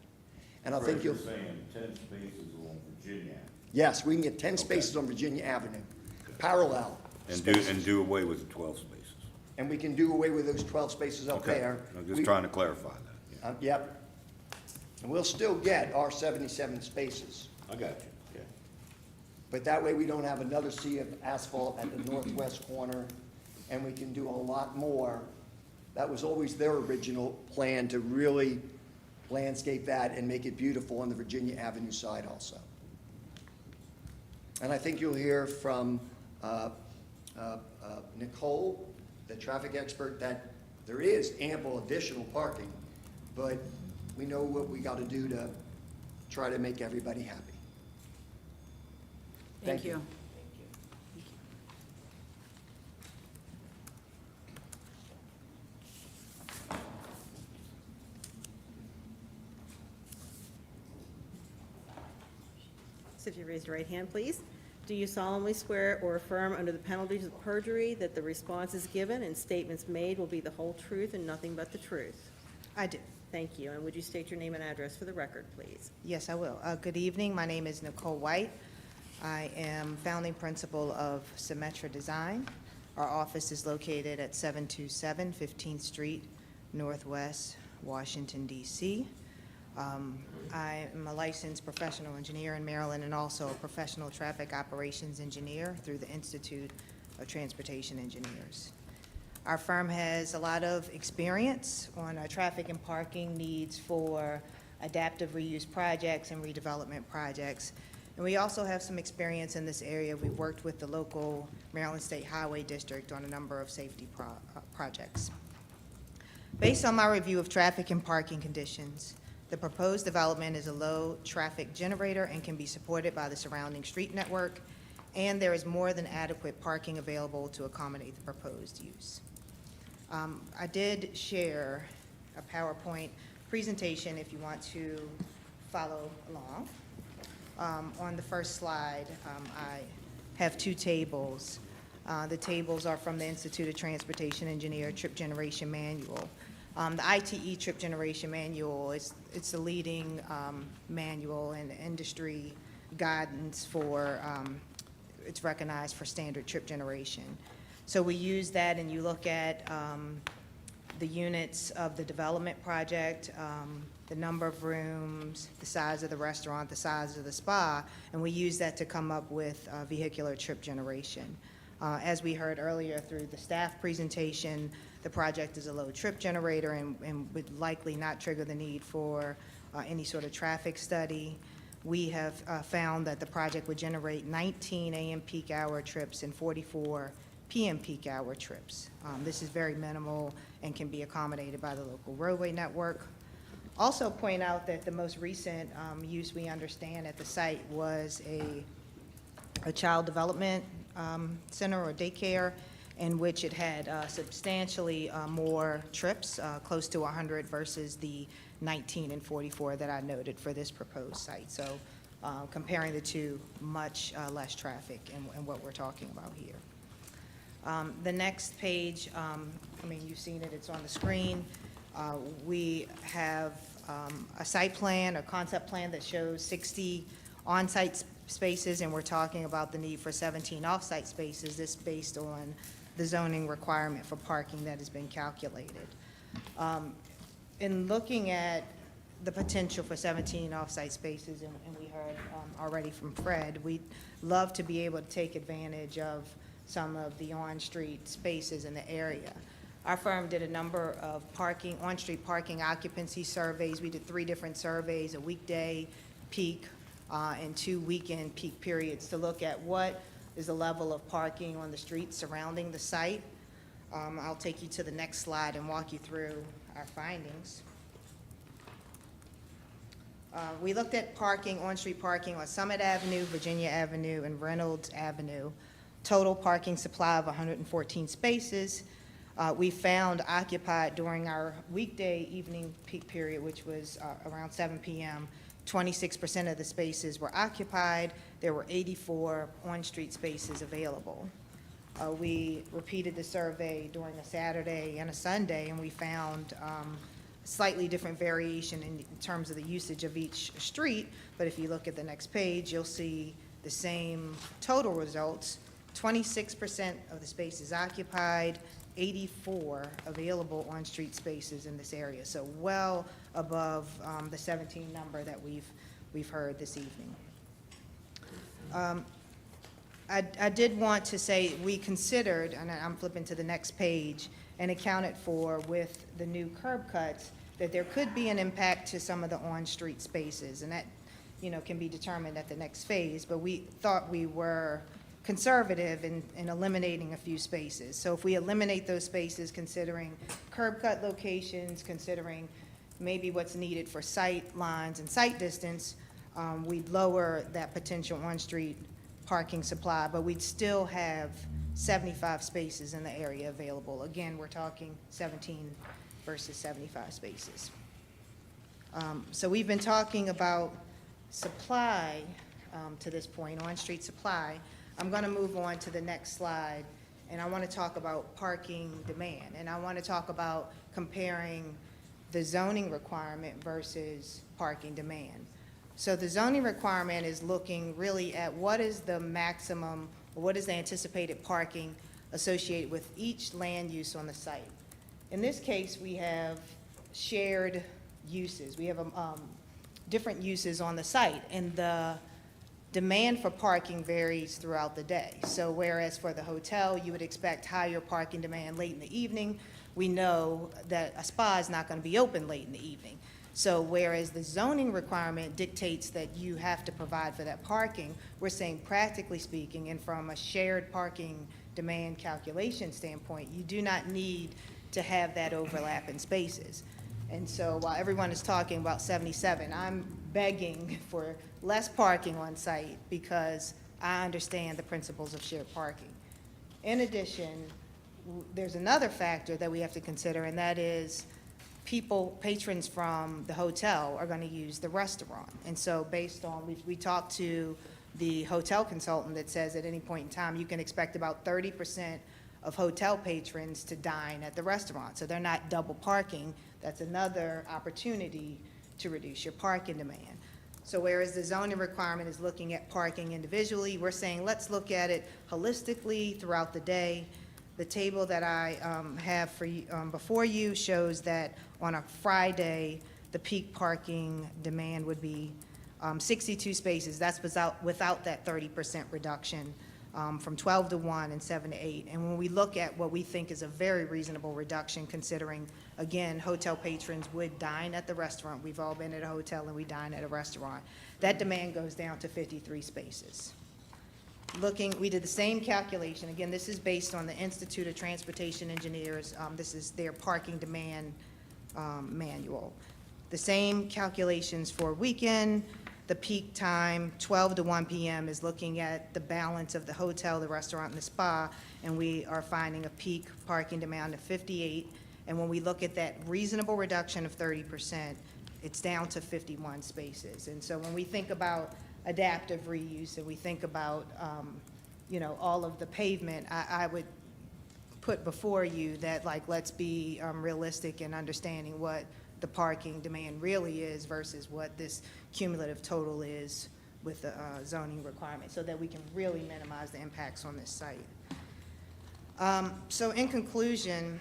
And I think you'll. saying 10 spaces on Virginia. Yes, we can get 10 spaces on Virginia Avenue, parallel spaces. do away with the 12 spaces. And we can do away with those 12 spaces up there. I'm just We- trying to clarify that. Yeah. Yep. And we'll still get our 77 spaces. I got you, yeah. But that way, we don't have another sea of asphalt at the northwest corner, and we can do a lot more. That was always their original plan, to really landscape that and make it beautiful on the Virginia Avenue side also. And I think you'll hear from Nicole, the traffic expert, that there is ample additional parking, but we know what we got to do to try to make everybody happy. Thank you. So if you raise your right hand, please. Do you solemnly swear or affirm under the penalties of perjury that the responses given and statements made will be the whole truth and nothing but the truth? I do. Thank you. And would you state your name and address for the record, please? Yes, I will. Good evening. My name is Nicole White. I am founding principal of Symetra Design. Our office is located at 727 15th Street, Northwest, Washington, D.C. I am a licensed professional engineer in Maryland and also a professional traffic operations engineer through the Institute of Transportation Engineers. Our firm has a lot of experience on traffic and parking needs for adaptive reuse projects and redevelopment projects. And we also have some experience in this area. We've worked with the local Maryland State Highway District on a number of safety projects. Based on my review of traffic and parking conditions, the proposed development is a low traffic generator and can be supported by the surrounding street network, and there is more than adequate parking available to accommodate the proposed use. I did share a PowerPoint presentation if you want to follow along. On the first slide, I have two tables. The tables are from the Institute of Transportation Engineer Trip Generation Manual. The ITE Trip Generation Manual, it's the leading manual and industry guidance for, it's recognized for standard trip generation. So we use that, and you look at the units of the development project, the number of rooms, the size of the restaurant, the size of the spa, and we use that to come up with vehicular trip generation. As we heard earlier through the staff presentation, the project is a low trip generator and would likely not trigger the need for any sort of traffic study. We have found that the project would generate 19 AM peak hour trips and 44 PM peak hour trips. This is very minimal and can be accommodated by the local roadway network. Also point out that the most recent use we understand at the site was a child development center or daycare, in which it had substantially more trips, close to 100 versus the 19 and 44 that I noted for this proposed site. So comparing the two, much less traffic in what we're talking about here. The next page, I mean, you've seen it, it's on the screen. We have a site plan, a concept plan that shows 60 on-site spaces, and we're talking about the need for 17 off-site spaces. This based on the zoning requirement for parking that has been calculated. In looking at the potential for 17 off-site spaces, and we heard already from Fred, we'd love to be able to take advantage of some of the on-street spaces in the area. Our firm did a number of on-street parking occupancy surveys. We did 3 different surveys, a weekday peak and 2 weekend peak periods, to look at what is the level of parking on the streets surrounding the site. I'll take you to the next slide and walk you through our findings. We looked at parking, on-street parking on Summit Avenue, Virginia Avenue, and Reynolds Avenue. Total parking supply of 114 spaces. We found occupied during our weekday evening peak period, which was around 7 p.m., 26% of the spaces were occupied. There were 84 on-street spaces available. We repeated the survey during a Saturday and a Sunday, and we found slightly different variation in terms of the usage of each street. But if you look at the next page, you'll see the same total results. 26% of the spaces occupied, 84 available on-street spaces in this area. So well above the 17 number that we've heard this evening. I did want to say we considered, and I'm flipping to the next page, and accounted for with the new curb cuts that there could be an impact to some of the on-street spaces, and that, can be determined at the next phase. But we thought we were conservative in eliminating a few spaces. So if we eliminate those spaces, considering curb cut locations, considering maybe what's needed for sight lines and sight distance, we'd lower that potential on-street parking supply, but we'd still have 75 spaces in the area available. Again, we're talking 17 versus 75 spaces. So we've been talking about supply to this point, on-street supply. I'm going to move on to the next slide, and I want to talk about parking demand. And I want to talk about comparing the zoning requirement versus parking demand. So the zoning requirement is looking really at what is the maximum, or what is the anticipated parking associated with each land use on the site. In this case, we have shared uses. We have different uses on the site, and the demand for parking varies throughout the day. So whereas for the hotel, you would expect higher parking demand late in the evening, we know that a spa is not going to be open late in the evening. So whereas the zoning requirement dictates that you have to provide for that parking, we're saying practically speaking, and from a shared parking demand calculation standpoint, you do not need to have that overlap in spaces. And so while everyone is talking about 77, I'm begging for less parking on site because I understand the principles of shared parking. In addition, there's another factor that we have to consider, and that is patrons from the hotel are going to use the restaurant. And so based on, we talked to the hotel consultant that says at any point in time, you can expect about 30% of hotel patrons to dine at the restaurant. So they're not double parking. That's another opportunity to reduce your parking demand. So whereas the zoning requirement is looking at parking individually, we're saying let's look at it holistically throughout the day. The table that I have for you, before you shows that on a Friday, the peak parking demand would be 62 spaces. That's without that 30% reduction from 12 to 1 and 7 to 8. And when we look at what we think is a very reasonable reduction, considering, again, hotel patrons would dine at the restaurant. We've all been at a hotel and we dine at a restaurant. That demand goes down to 53 spaces. We did the same calculation. Again, this is based on the Institute of Transportation Engineers. This is their parking demand manual. The same calculations for weekend. The peak time, 12 to 1 p.m., is looking at the balance of the hotel, the restaurant, and the spa, and we are finding a peak parking demand of 58. And when we look at that reasonable reduction of 30%, it's down to 51 spaces. And so when we think about adaptive reuse and we think about, all of the pavement, I would put before you that, let's be realistic in understanding what the parking demand really is versus what this cumulative total is with the zoning requirement, so that we can really minimize the impacts on this site. So in conclusion,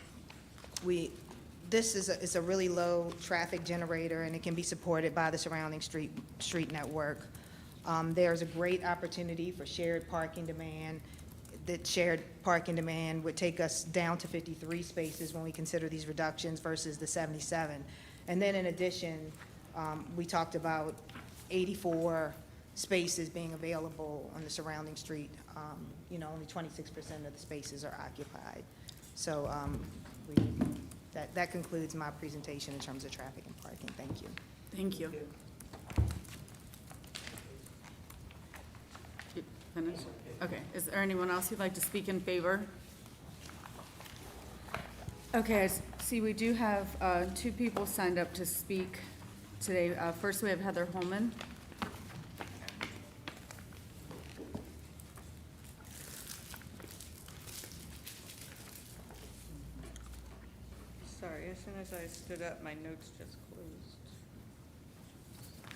this is a really low traffic generator, and it can be supported by the surrounding street network. There's a great opportunity for shared parking demand. That shared parking demand would take us down to 53 spaces when we consider these reductions versus the 77. And then in addition, we talked about 84 spaces being available on the surrounding street. Only 26% of the spaces are occupied. So that concludes my presentation in terms of traffic and parking. Thank you. Thank you. Finished? Okay. Is there anyone else who'd like to speak in favor? Okay, see, we do have two people signed up to speak today. First, we have Heather Holman. Sorry, as soon as I stood up, my notes just closed.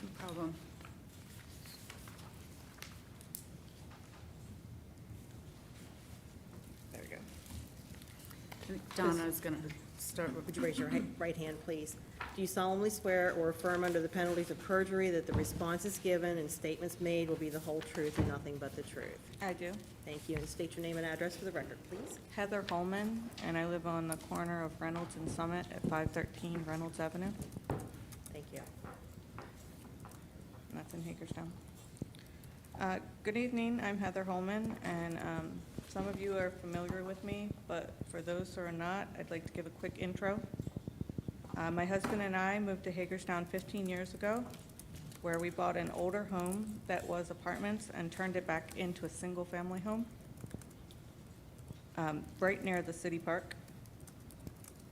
No problem. There we go. Donna's going to start with. Would you raise your right hand, please? Do you solemnly swear or affirm under the penalties of perjury that the responses given and statements made will be the whole truth and nothing but the truth? I do. Thank you, and state your name and address for the record, please. Heather Holman, and I live on the corner of Reynolds and Summit at 513 Reynolds Avenue, Thank you. and that's in Hagerstown. Good evening, I'm Heather Holman, and some of you are familiar with me, but for those who are not, I'd like to give a quick intro. My husband and I moved to Hagerstown 15 years ago, where we bought an older home that was apartments and turned it back into a single-family home, right near the city park.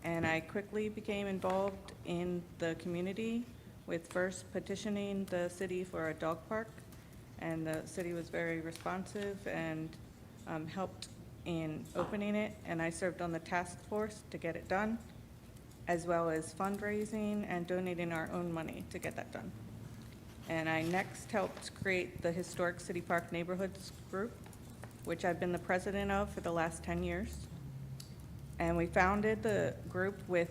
And I quickly became involved in the community with first petitioning the city for a dog park, and the city was very responsive and helped in opening it, and I served on the task force to get it done, as well as fundraising and donating our own money to get that done. And I next helped create the Historic City Park Neighborhoods Group, which I've been the president of for the last 10 years. And we founded the group with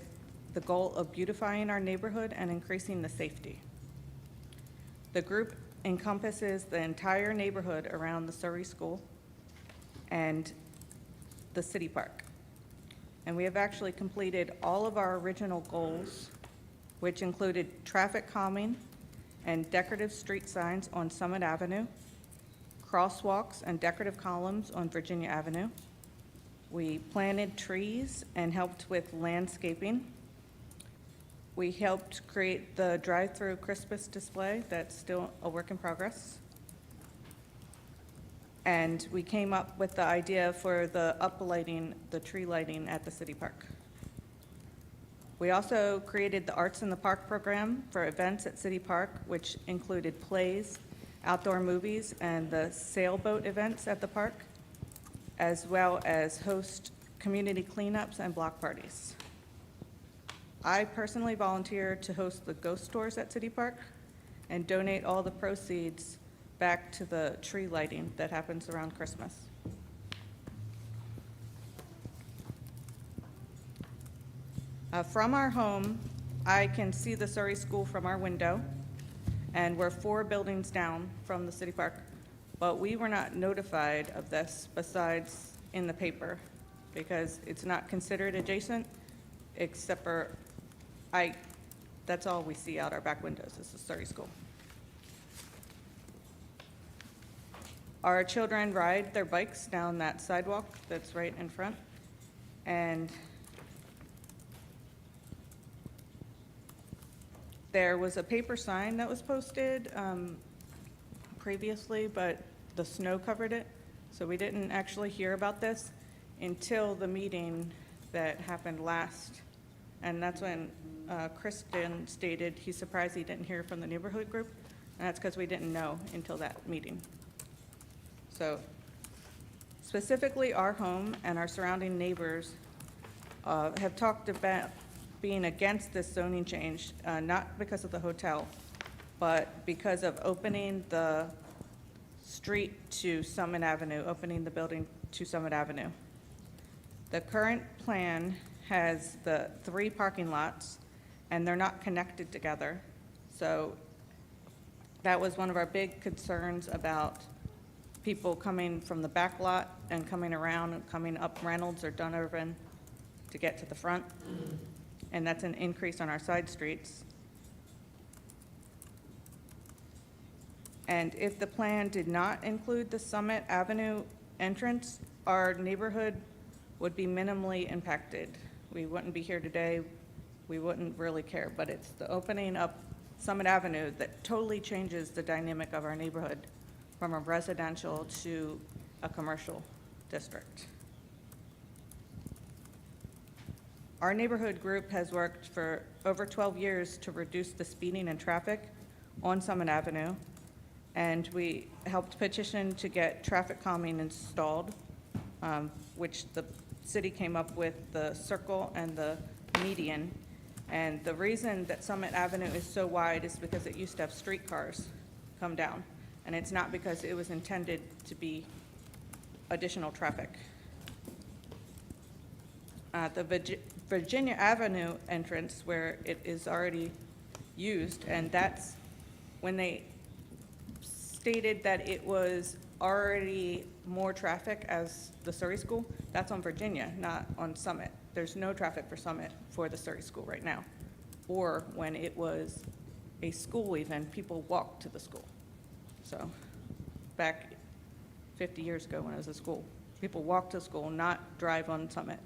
the goal of beautifying our neighborhood and increasing the safety. The group encompasses the entire neighborhood around the Surrey School and the city park. And we have actually completed all of our original goals, which included traffic calming and decorative street signs on Summit Avenue, crosswalks and decorative columns on Virginia Avenue. We planted trees and helped with landscaping. We helped create the drive-through Christmas display that's still a work in progress. And we came up with the idea for the uplighting, the tree lighting at the city park. We also created the Arts in the Park program for events at City Park, which included plays, outdoor movies, and the sailboat events at the park, as well as host community cleanups and block parties. I personally volunteer to host the ghost tours at City Park and donate all the proceeds back to the tree lighting that happens around Christmas. From our home, I can see the Surrey School from our window, and we're 4 buildings down from the city park, but we were not notified of this besides in the paper, because it's not considered adjacent, except for that's all we see out our back windows is the Surrey School. Our children ride their bikes down that sidewalk that's right in front, and there was a paper sign that was posted previously, but the snow covered it, so we didn't actually hear about this until the meeting that happened last. And that's when Kristen stated he's surprised he didn't hear from the neighborhood group, and that's because we didn't know until that meeting. So specifically, our home and our surrounding neighbors have talked about being against this zoning change, not because of the hotel, but because of opening the street to Summit Avenue, opening the building to Summit Avenue. The current plan has the 3 parking lots, and they're not connected together. So that was one of our big concerns about people coming from the back lot and coming around and coming up Reynolds or Donovan to get to the front. And that's an increase on our side streets. And if the plan did not include the Summit Avenue entrance, our neighborhood would be minimally impacted. We wouldn't be here today, we wouldn't really care, but it's the opening up Summit Avenue that totally changes the dynamic of our neighborhood from a residential to a commercial district. Our neighborhood group has worked for over 12 years to reduce the speeding and traffic on Summit Avenue, and we helped petition to get traffic calming installed, which the city came up with the circle and the median. And the reason that Summit Avenue is so wide is because it used to have streetcars come down, and it's not because it was intended to be additional traffic. The Virginia Avenue entrance, where it is already used, and that's when they stated that it was already more traffic as the Surrey School, that's on Virginia, not on Summit. There's no traffic for Summit for the Surrey School right now. Or when it was a school even, people walked to the school. So back 50 years ago when it was a school, people walked to school, not drive on Summit.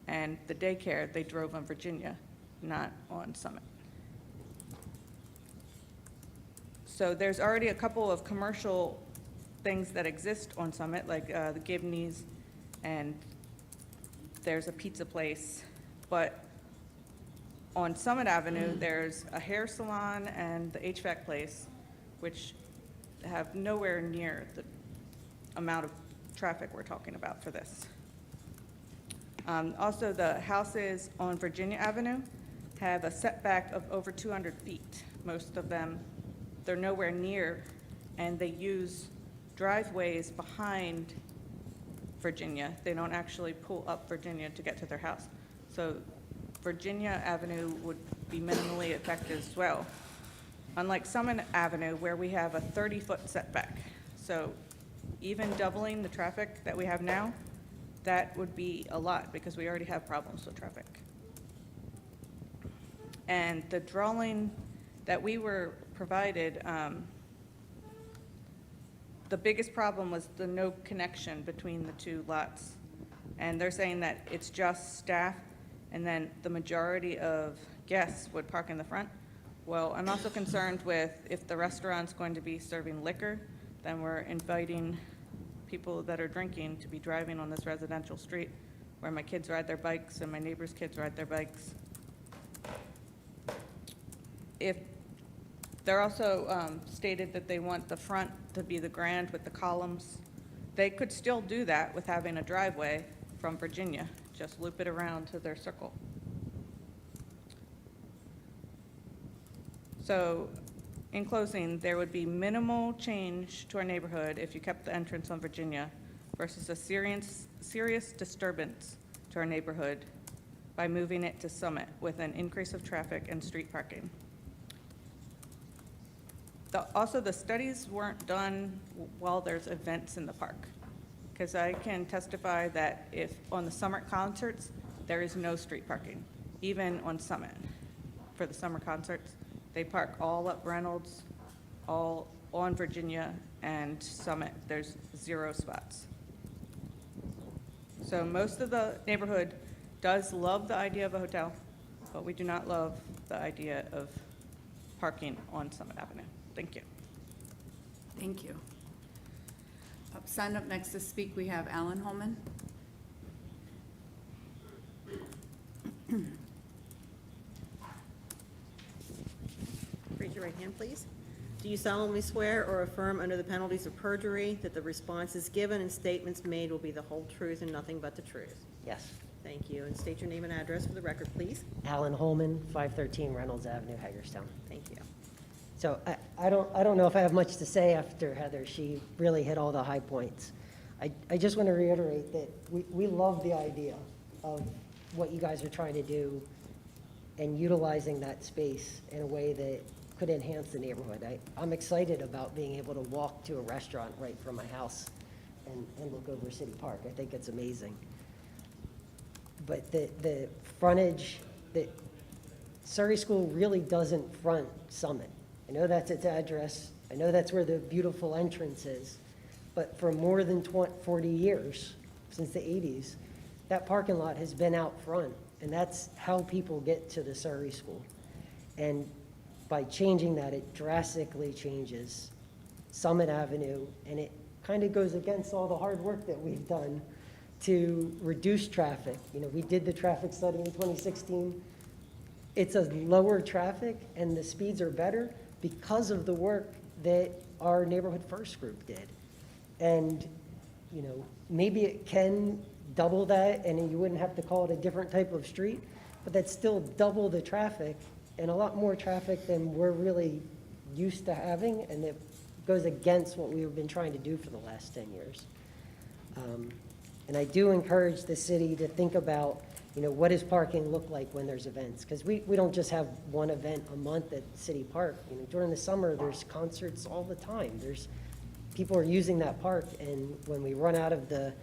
And the daycare, they drove on Virginia, not on Summit. So there's already a couple of commercial things that exist on Summit, like the Gibney's, and there's a pizza place. But on Summit Avenue, there's a hair salon and the HVAC place, which have nowhere near the amount of traffic we're talking about for this. Also, the houses on Virginia Avenue have a setback of over 200 feet. Most of them, they're nowhere near, and they use driveways behind Virginia. They don't actually pull up Virginia to get to their house. So Virginia Avenue would be minimally affected as well. Unlike Summit Avenue, where we have a 30-foot setback. So even doubling the traffic that we have now, that would be a lot because we already have problems with traffic. And the drawing that we were provided, the biggest problem was the no connection between the two lots. And they're saying that it's just staff and then the majority of guests would park in the front. Well, I'm also concerned with if the restaurant's going to be serving liquor, then we're inviting people that are drinking to be driving on this residential street where my kids ride their bikes and my neighbors' kids ride their bikes. If they're also stated that they want the front to be the grand with the columns, they could still do that with having a driveway from Virginia, just loop it around to their circle. So in closing, there would be minimal change to our neighborhood if you kept the entrance on Virginia versus a serious disturbance to our neighborhood by moving it to Summit with an increase of traffic and street parking. Also, the studies weren't done while there's events in the park, because I can testify that if on the summer concerts, there is no street parking, even on Summit. For the summer concerts, they park all up Reynolds, all on Virginia and Summit. There's 0 spots. So most of the neighborhood does love the idea of a hotel, but we do not love the idea of parking on Summit Avenue. Thank you. Thank you. Signed up next to speak, we have Alan Holman. Raise your right hand, please. Do you solemnly swear or affirm under the penalties of perjury that the responses given and statements made will be the whole truth and nothing but the truth? Yes. Thank you. And state your name and address for the record, please. Alan Holman, 513 Reynolds Avenue, Hagerstown. Thank you. So I don't know if I have much to say after Heather. She really hit all the high points. I just want to reiterate that we love the idea of what you guys are trying to do and utilizing that space in a way that could enhance the neighborhood. I'm excited about being able to walk to a restaurant right from my house and look over City Park. I think it's amazing. But the frontage, Surrey School really doesn't front Summit. I know that's its address. I know that's where the beautiful entrance is. But for more than 40 years, since the 80s, that parking lot has been out front. And that's how people get to the Surrey School. And by changing that, it drastically changes Summit Avenue. And it kind of goes against all the hard work that we've done to reduce traffic. You know, we did the traffic study in 2016. It's a lower traffic and the speeds are better because of the work that our Neighborhood First group did. And, you know, maybe it can double that and you wouldn't have to call it a different type of street, but that's still double the traffic and a lot more traffic than we're really used to having, and it goes against what we've been trying to do for the last 10 years. And I do encourage the city to think about, you know, what does parking look like when there's events? Because we don't just have one event a month at City Park. You know, during the summer, there's concerts all the time. People are using that park, and when we run out of the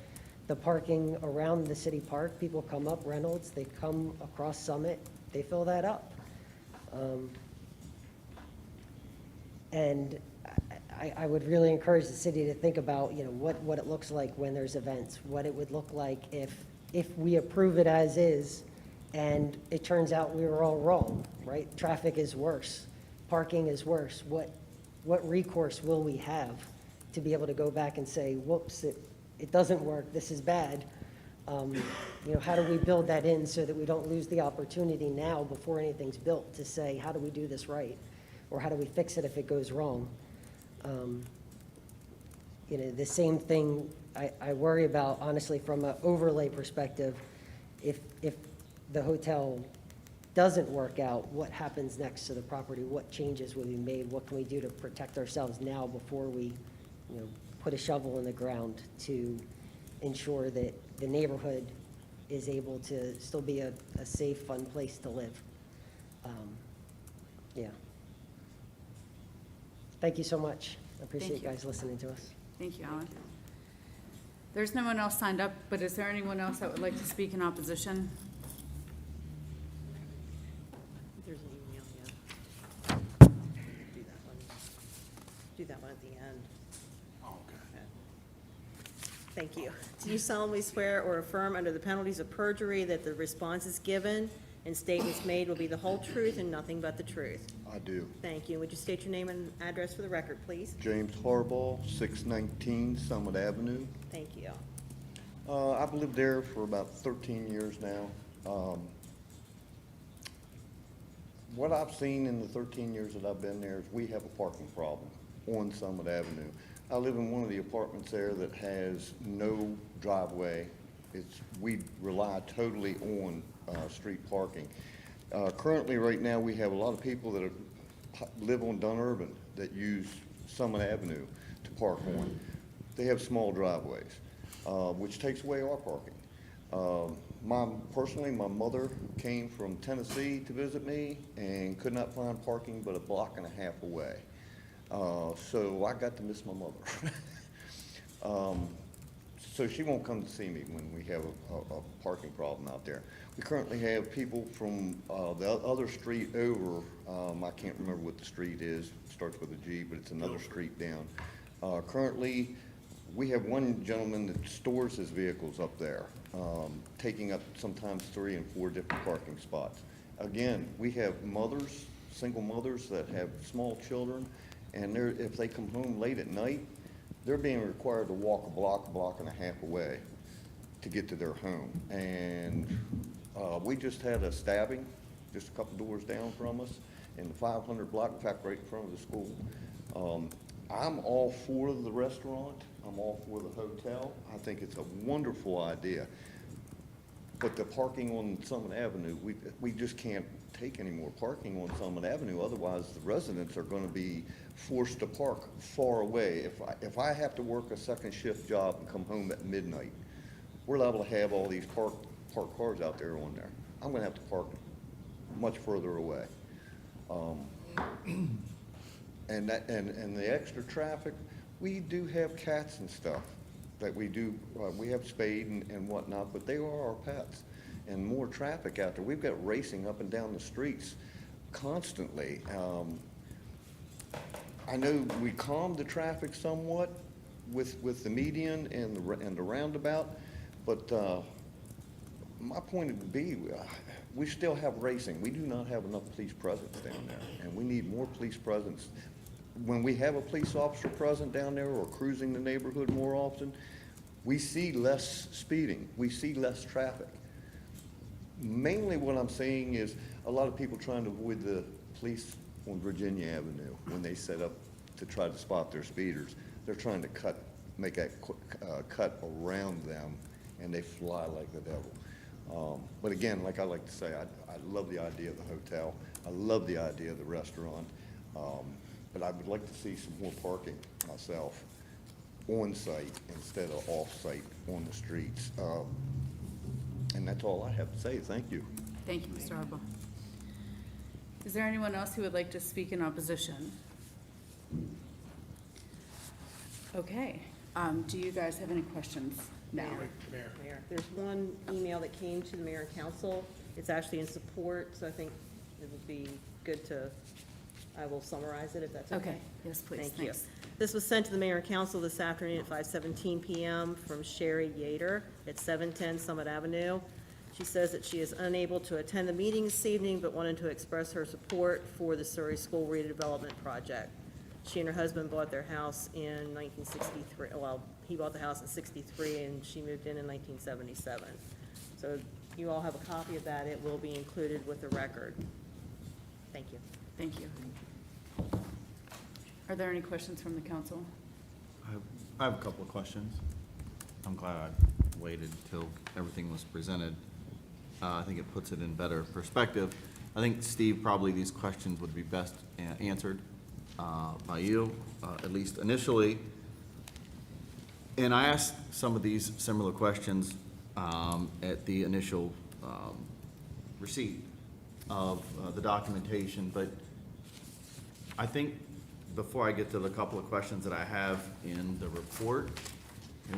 parking around the city park, people come up Reynolds, they come across Summit, they fill that up. And I would really encourage the city to think about, you know, what it looks like when there's events, what it would look like if we approve it as is, and it turns out we were all wrong, right? Traffic is worse, parking is worse. What recourse will we have to be able to go back and say, whoops, it doesn't work, this is bad? You know, how do we build that in so that we don't lose the opportunity now before anything's built to say, how do we do this right? Or how do we fix it if it goes wrong? You know, the same thing I worry about, honestly, from an overlay perspective. If the hotel doesn't work out, what happens next to the property? What changes will be made? What can we do to protect ourselves now before we, you know, put a shovel in the ground to ensure that the neighborhood is able to still be a safe, fun place to live? Yeah. Thank you so much. I appreciate you guys listening to us. Thank you, Alan. There's no one else signed up, but is there anyone else that would like to speak in opposition? There's an email, yeah. Do that one at the end. Okay. Thank you. Do you solemnly swear or affirm under the penalties of perjury that the responses given and statements made will be the whole truth and nothing but the truth? I do. Thank you. Would you state your name and address for the record, please? James Harbaugh, 619 Summit Avenue. Thank you. I've lived there for about 13 years now. What I've seen in the 13 years that I've been there is we have a parking problem on Summit Avenue. I live in one of the apartments there that has no driveway. We rely totally on street parking. Currently, right now, we have a lot of people that live on Dunn Urban that use Summit Avenue to park on. They have small driveways, which takes away our parking. Personally, my mother came from Tennessee to visit me and could not find parking but a block and a half away. So I got to miss my mother. So she won't come to see me when we have a parking problem out there. We currently have people from the other street over, I can't remember what the street is, it starts with a G, but it's another street down. Currently, we have one gentleman that stores his vehicles up there, taking up sometimes 3 and 4 different parking spots. Again, we have mothers, single mothers that have small children, and if they come home late at night, they're being required to walk a block and a half away to get to their home. And we just had a stabbing just a couple doors down from us in the 500 block, in fact, right in front of the school. I'm all for the restaurant. I'm all for the hotel. I think it's a wonderful idea. But the parking on Summit Avenue, we just can't take any more parking on Summit Avenue. Otherwise, the residents are going to be forced to park far away. If I have to work a second shift job and come home at midnight, we're liable to have all these parked cars out there on there. I'm going to have to park much further away. And the extra traffic, we do have cats and stuff that we do. We have spayed and whatnot, but they are our pets. And more traffic out there. We've got racing up and down the streets constantly. I know we calmed the traffic somewhat with the median and the roundabout, but my point would be, we still have racing. We do not have enough police presence down there, and we need more police presence. When we have a police officer present down there or cruising the neighborhood more often, We see less speeding, we see less traffic. Mainly what I'm seeing is a lot of people trying to avoid the police on Virginia Avenue when they set up to try to spot their speeders. They're trying to make that cut around them, and they fly like the devil. But again, like I like to say, I love the idea of the hotel. I love the idea of the restaurant. But I would like to see some more parking myself on site instead of off site on the streets. And that's all I have to say. Thank you. Thank you, Mr. Harbaugh. Is there anyone else who would like to speak in opposition? Okay, do you guys have any questions now? Mayor, there's one email that came to the mayor and council. It's actually in support, so I think it would be good to, I will summarize it if that's okay. Okay, yes, please, Thank you. thanks. This was sent to the mayor and council this afternoon at 5:17 PM from Sherry Yater at 710 Summit Avenue. She says that she is unable to attend the meeting this evening, but wanted to express her support for the Surrey School redevelopment project. She and her husband bought their house in 1963, well, he bought the house in 63 and she moved in 1977. So you all have a copy of that. It will be included with the record. Thank you. Thank you. Are there any questions from the council? I have a couple of questions. I'm glad I waited till everything was presented. I think it puts it in better perspective. I think, Steve, probably these questions would be best answered by you, at least initially. And I asked some of these similar questions at the initial receipt of the documentation, but I think before I get to the couple of questions that I have in the report,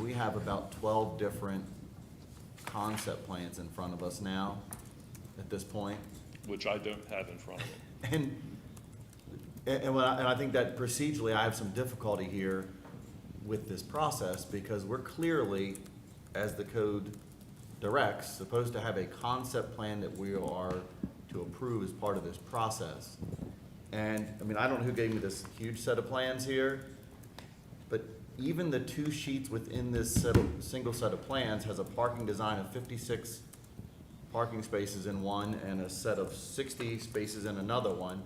we have about 12 different concept plans in front of us now at this point. Which I don't have in front of me. And I think that procedurally I have some difficulty here with this process because we're clearly, as the code directs, supposed to have a concept plan that we are to approve as part of this process. And, I mean, I don't know who gave me this huge set of plans here, but even the two sheets within this single set of plans has a parking design of 56 parking spaces in one and a set of 60 spaces in another one,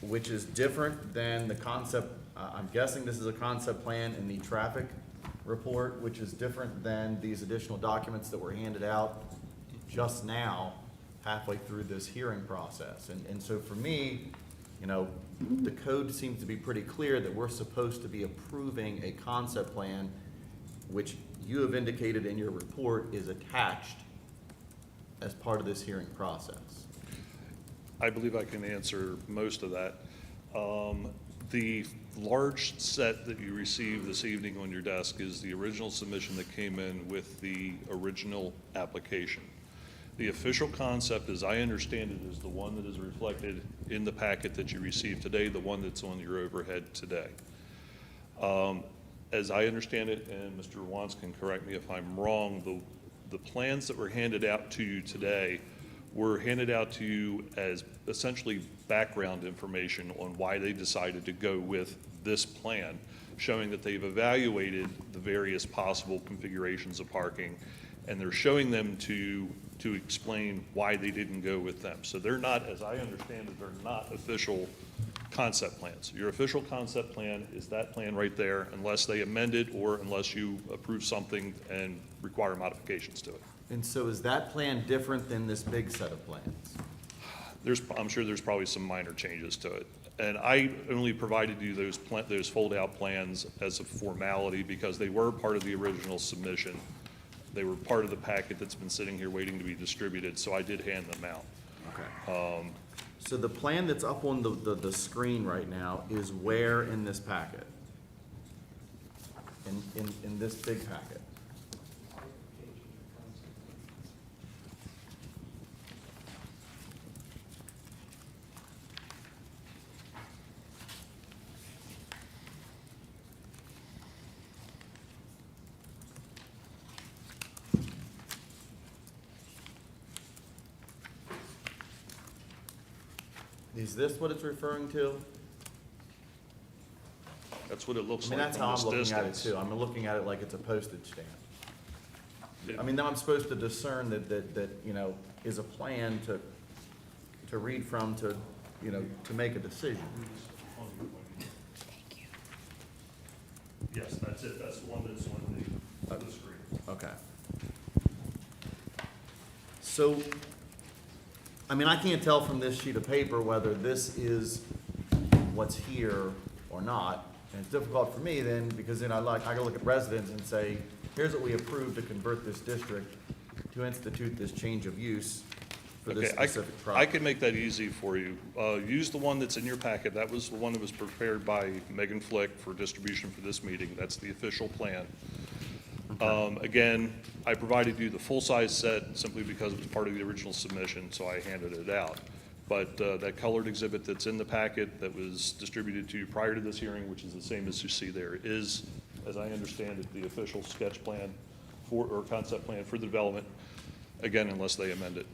which is different than the concept, I'm guessing this is a concept plan in the traffic report, which is different than these additional documents that were handed out just now, halfway through this hearing process. And so for me, you know, the code seems to be pretty clear that we're supposed to be approving a concept plan, which you have indicated in your report is attached as part of this hearing process. I believe I can answer most of that. The large set that you received this evening on your desk is the original submission that came in with the original application. The official concept, as I understand it, is the one that is reflected in the packet that you received today, the one that's on your overhead today. As I understand it, and Mr. Wants can correct me if I'm wrong, the plans that were handed out to you today were handed out to you as essentially background information on why they decided to go with this plan, showing that they've evaluated the various possible configurations of parking, and they're showing them to explain why they didn't go with them. So they're not, as I understand it, they're not official concept plans. Your official concept plan is that plan right there, unless they amend it or unless you approve something and require modifications to it. And so is that plan different than this big set of plans? I'm sure there's probably some minor changes to it. And I only provided you those fold-out plans as a formality because they were part of the original submission. They were part of the packet that's been sitting here waiting to be distributed, so I did hand them out. Okay. So the plan that's up on the screen right now is where in this packet? In this big packet? Is this what it's referring to? That's what it looks I mean, like that's from how this I'm looking at it distance. too. I'm looking at it like it's a postage stamp. It- I mean, now I'm supposed to discern that, you know, is a plan to read from, to, you know, to make a decision. Yes, that's it. That's the one that's on the screen. Okay. So, I mean, I can't tell from this sheet of paper whether this is what's here or not. And it's difficult for me then, because then I gotta look at residents and say, here's what we approved to convert this district to institute this change of use for this Okay, specific I project. can make that easy for you. Use the one that's in your packet. That was the one that was prepared by Megan Flick for distribution for this meeting. That's the official plan. Again, I provided you the full-size set simply because it was part of the original submission, so I handed it out. But that colored exhibit that's in the packet that was distributed to you prior to this hearing, which is the same as you see there, is, as I understand it, the official sketch plan for, or concept plan for the development, again, unless they amend it.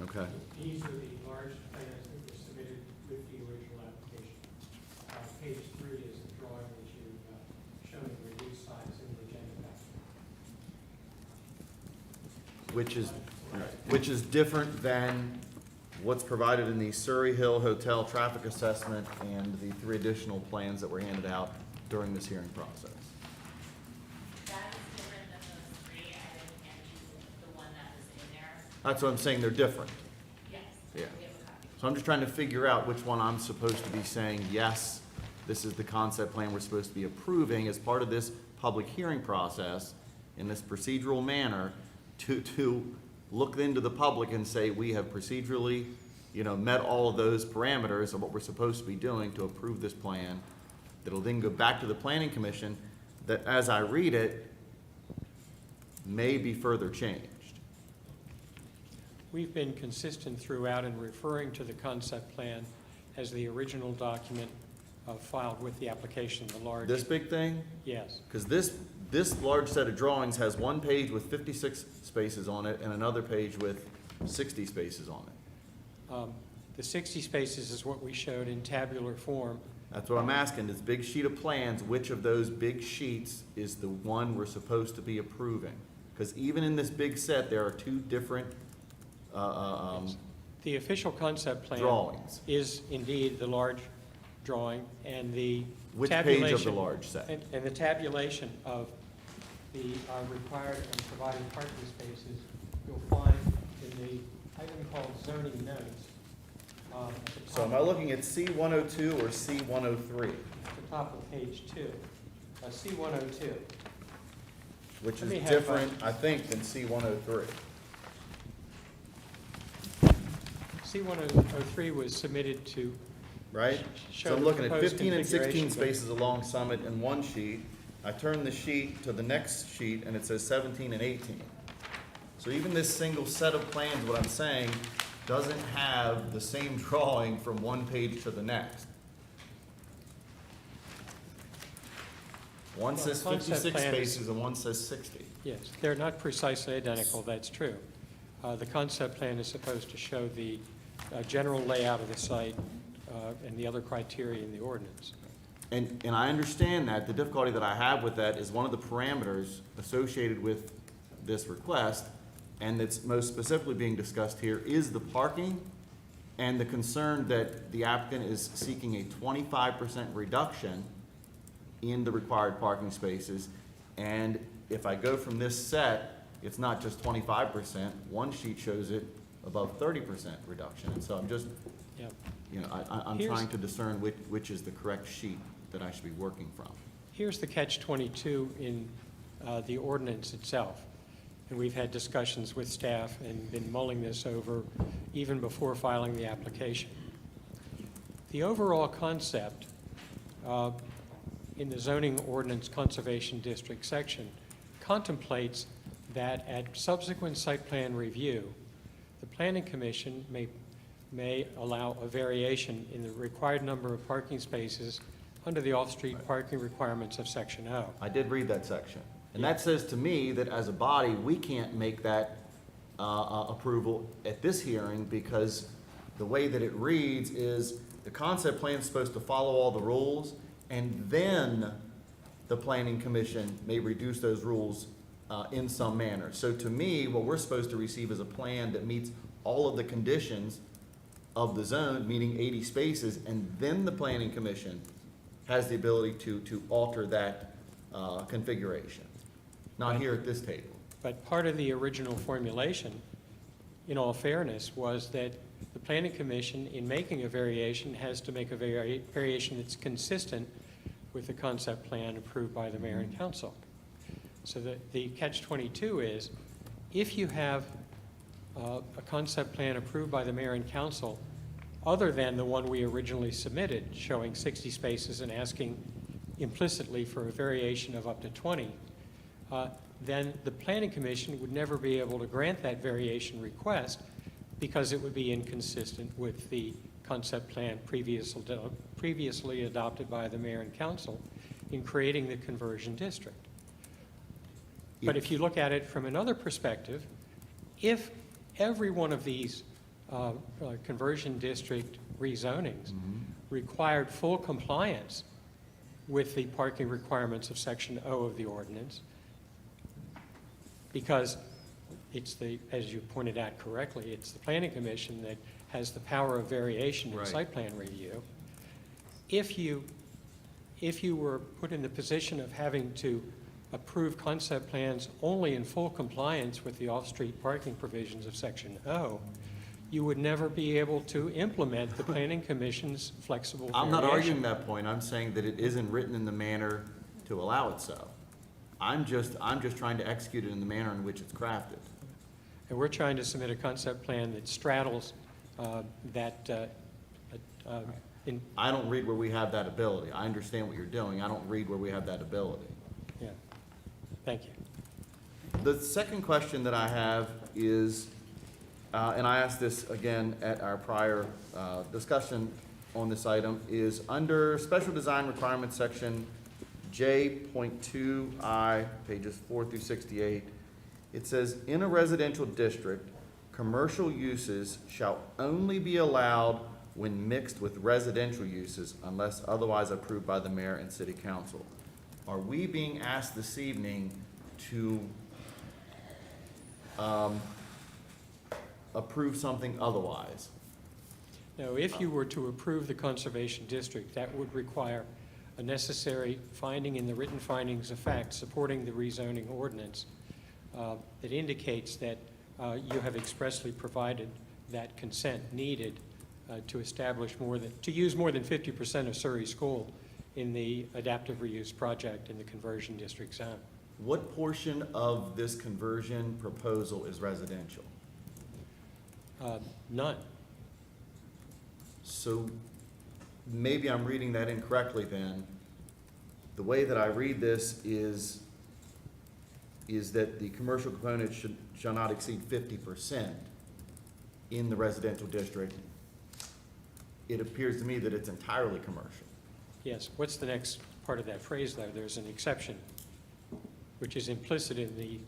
Okay. These are the large plans that were submitted with the original application. Page 3 is the drawing that you've shown in reduced size in the agenda packet. Which is different than what's provided in the Surrey Hill Hotel traffic assessment and the 3 additional plans that were handed out during this hearing process. That is different than those 3. I didn't hand you the one that was in there. That's what I'm saying, they're different. Yes. Yeah. We have a copy. So I'm just trying to figure out which one I'm supposed to be saying, yes, this is the concept plan we're supposed to be approving as part of this public hearing process in this procedural manner to look into the public and say, we have procedurally, you know, met all of those parameters of what we're supposed to be doing to approve this plan. That'll then go back to the planning commission, that as I read it, may be further changed. We've been consistent throughout in referring to the concept plan as the original document filed with the application, the large. This big thing? Yes. Because this large set of drawings has one page with 56 spaces on it and another page with 60 spaces on it. The 60 spaces is what we showed in tabular form. That's what I'm asking, this big sheet of plans, which of those big sheets is the one we're supposed to be approving? Because even in this big set, there are 2 different The official concept plan drawings. is indeed the large drawing, and the Which tabulation. page of the large set? And the tabulation of the required and provided parking spaces, you'll find in the item called zoning notes. At the So am top- I looking at C102 or C103? At the top of page 2, C102. Which Let is me have, different, I think, than C103. C103 was submitted to. Right? Show So I'm the looking at proposed 15 and 16 configuration, but- spaces along Summit in one sheet. I turn the sheet to the next sheet and it says 17 and 18. So even this single set of plans, what I'm saying, doesn't have the same drawing from one page to the next. One Well, says the concept 56 plan is- spaces and one says 60. Yes, they're not precisely identical, that's true. The concept plan is supposed to show the general layout of the site and the other criteria in the ordinance. And I understand that. The difficulty that I have with that is one of the parameters associated with this request, and that's most specifically being discussed here, is the parking and the concern that the applicant is seeking a 25% reduction in the required parking spaces. And if I go from this set, it's not just 25%. One sheet shows it above 30% reduction. And so I'm just, Yep. you know, I'm Here's- trying to discern which is the correct sheet that I should be working from. Here's the catch-22 in the ordinance itself. And we've had discussions with staff and been mulling this over even before filing the application. The overall concept in the zoning ordinance conservation district section contemplates that at subsequent site plan review, the planning commission may allow a variation in the required number of parking spaces under the off-street parking requirements of Section O. I did read that section. And that says to me that as a body, we can't make that approval at this hearing because the way that it reads is the concept plan is supposed to follow all the rules, and then the planning commission may reduce those rules in some manner. So to me, what we're supposed to receive is a plan that meets all of the conditions of the zone, meaning 80 spaces, and then the planning commission has the ability to alter that configuration. Not here at this table. But part of the original formulation, in all fairness, was that the planning commission, in making a variation, has to make a variation that's consistent with the concept plan approved by the mayor and council. So the catch-22 is, if you have a concept plan approved by the mayor and council, other than the one we originally submitted, showing 60 spaces and asking implicitly for a variation of up to 20, then the planning commission would never be able to grant that variation request because it would be inconsistent with the concept plan previously adopted by the mayor and council in creating the conversion district. But if you look at it from another perspective, if every one of these conversion district rezonings required full compliance with the parking requirements of Section O of the ordinance, because it's the, as you pointed out correctly, it's the planning commission that has the power of variation in site plan review. If you were put in the position of having to approve concept plans only in full compliance with the off-street parking provisions of Section O, you would never be able to implement the planning commission's flexible I'm variation. not arguing that point. I'm saying that it isn't written in the manner to allow it so. I'm just trying to execute it in the manner in which it's crafted. And we're trying to submit a concept plan that straddles I don't read where we have that ability. I understand what you're doing. I don't read where we have that ability. Yeah, thank you. The second question that I have is, and I asked this again at our prior discussion on this item, is under Special Design Requirements Section J.2I, pages 4 through 68, it says, in a residential district, commercial uses shall only be allowed when mixed with residential uses unless otherwise approved by the mayor and city council. Are we being asked this evening to approve something otherwise? Now, if you were to approve the conservation district, that would require a necessary finding in the written findings of fact supporting the rezoning ordinance that indicates that you have expressly provided that consent needed to establish to use more than 50% of Surrey School in the adaptive reuse project in the conversion district zone. What portion of this conversion proposal is residential? None. So maybe I'm reading that incorrectly then. The way that I read this is that the commercial component shall not exceed 50% in the residential district. It appears to me that it's entirely commercial. Yes. What's the next part of that phrase, though? There's an exception, which is implicit in the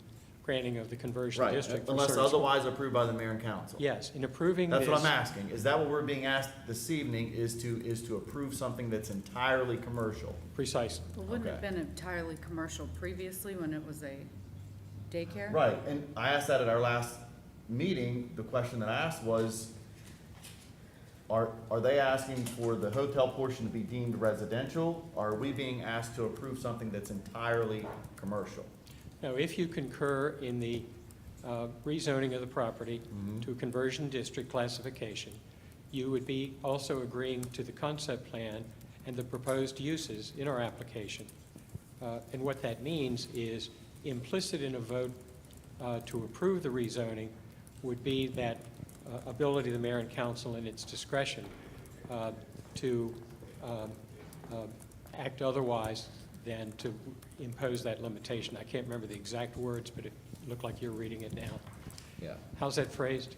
granting of the conversion Right, district. unless otherwise approved by the mayor and council. Yes, in approving this. That's what I'm asking. Is that what we're being asked this evening, is to approve something that's entirely commercial? Precisely. Well, wouldn't it have Okay. been entirely commercial previously when it was a daycare? Right, and I asked that at our last meeting. The question that I asked was, are they asking for the hotel portion to be deemed residential? Or are we being asked to approve something that's entirely commercial? Now, if you concur in the rezoning of the property to a conversion district classification, you would be also agreeing to the concept plan and the proposed uses in our application. And what that means is implicit in a vote to approve the rezoning would be that ability of the mayor and council in its discretion to act otherwise than to impose that limitation. I can't remember the exact words, but it looked like you're reading it now. Yeah. How's that phrased?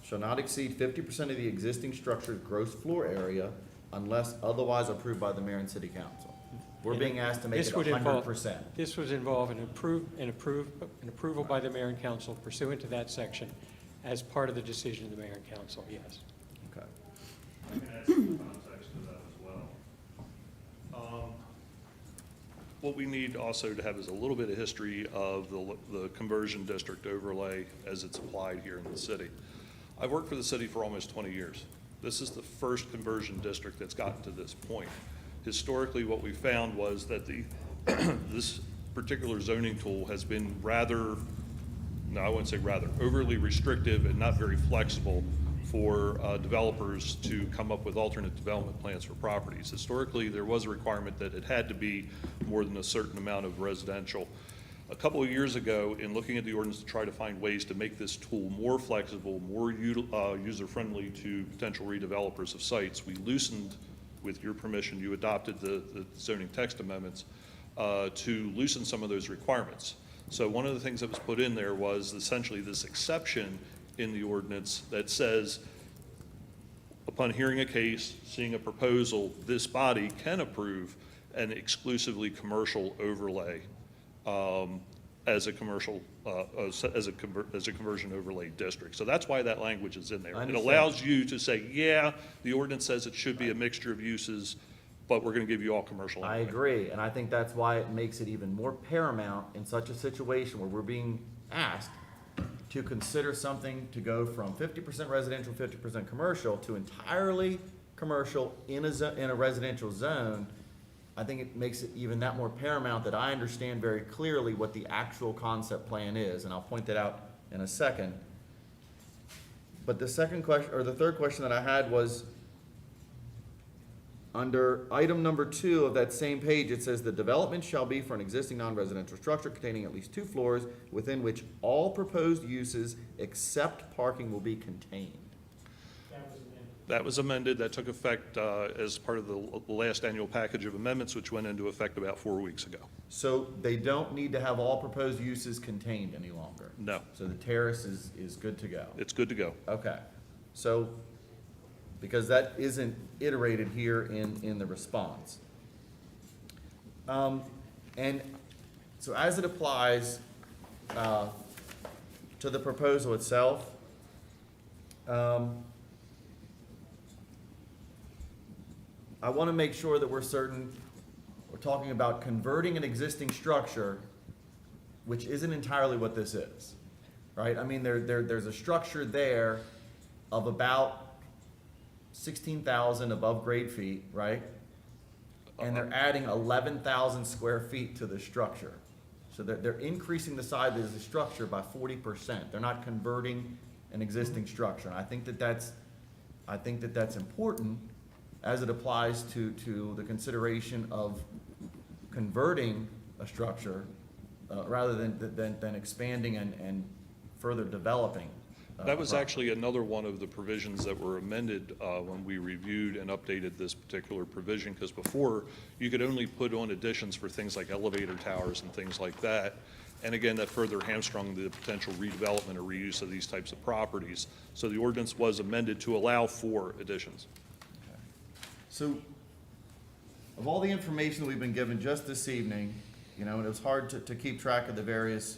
Shall not exceed 50% of the existing structure's gross floor area unless otherwise approved by the mayor and city council. We're being asked to make it 100%. This would involve an approval by the mayor and council pursuant to that section as part of the decision of the mayor and council, yes. Okay. I can add some context to that as well. what we need also to have is a little bit of history of the conversion district overlay as it's applied here in the city. I've worked for the city for almost 20 years. This is the first conversion district that's gotten to this point. Historically, what we found was that this particular zoning tool has been rather, no, I wouldn't say rather, overly restrictive and not very flexible for developers to come up with alternate development plans for properties. Historically, there was a requirement that it had to be more than a certain amount of residential. A couple of years ago, in looking at the ordinance to try to find ways to make this tool more flexible, more user-friendly to potential redevelopers of sites, we loosened, with your permission, you adopted the zoning text amendments to loosen some of those requirements. So one of the things that was put in there was essentially this exception in the ordinance that says, upon hearing a case, seeing a proposal, this body can approve an exclusively commercial overlay as a commercial, as a conversion overlay district. So that's why that language is in there. It allows you to say, yeah, the ordinance says it should be a mixture of uses, but we're going to give you all commercial. I agree, and I think that's why it makes it even more paramount in such a situation where we're being asked to consider something to go from 50% residential, 50% commercial to entirely commercial in a residential zone. I think it makes it even that more paramount that I understand very clearly what the actual concept plan is, and I'll point that out in a second. But the second question, or the third question that I had was, under item number 2 of that same page, it says the development shall be for an existing non-residential structure containing at least 2 floors within which all proposed uses except parking will be contained. That was amended. That took effect as part of the last annual package of amendments, which went into effect about 4 weeks ago. So they don't need to have all proposed uses contained any longer? No. So the terrace is good to go? It's good to go. Okay. So, because that isn't iterated here in the response. And so as it applies to the proposal itself, I want to make sure that we're certain we're talking about converting an existing structure, which isn't entirely what this is, right? I mean, there's a structure there of about 16,000 above grade feet, right? And they're adding 11,000 square feet to the structure. So they're increasing the size of the structure by 40%. They're not converting an existing structure. And I think that that's important as it applies to the consideration of converting a structure rather than expanding and further developing. That was actually another one of the provisions that were amended when we reviewed and updated this particular provision, because before, you could only put on additions for things like elevator towers and things like that. And again, that further hamstrung the potential redevelopment or reuse of these types of properties. So the ordinance was amended to allow for additions. So, of all the information that we've been given just this evening, and it was hard to keep track of the various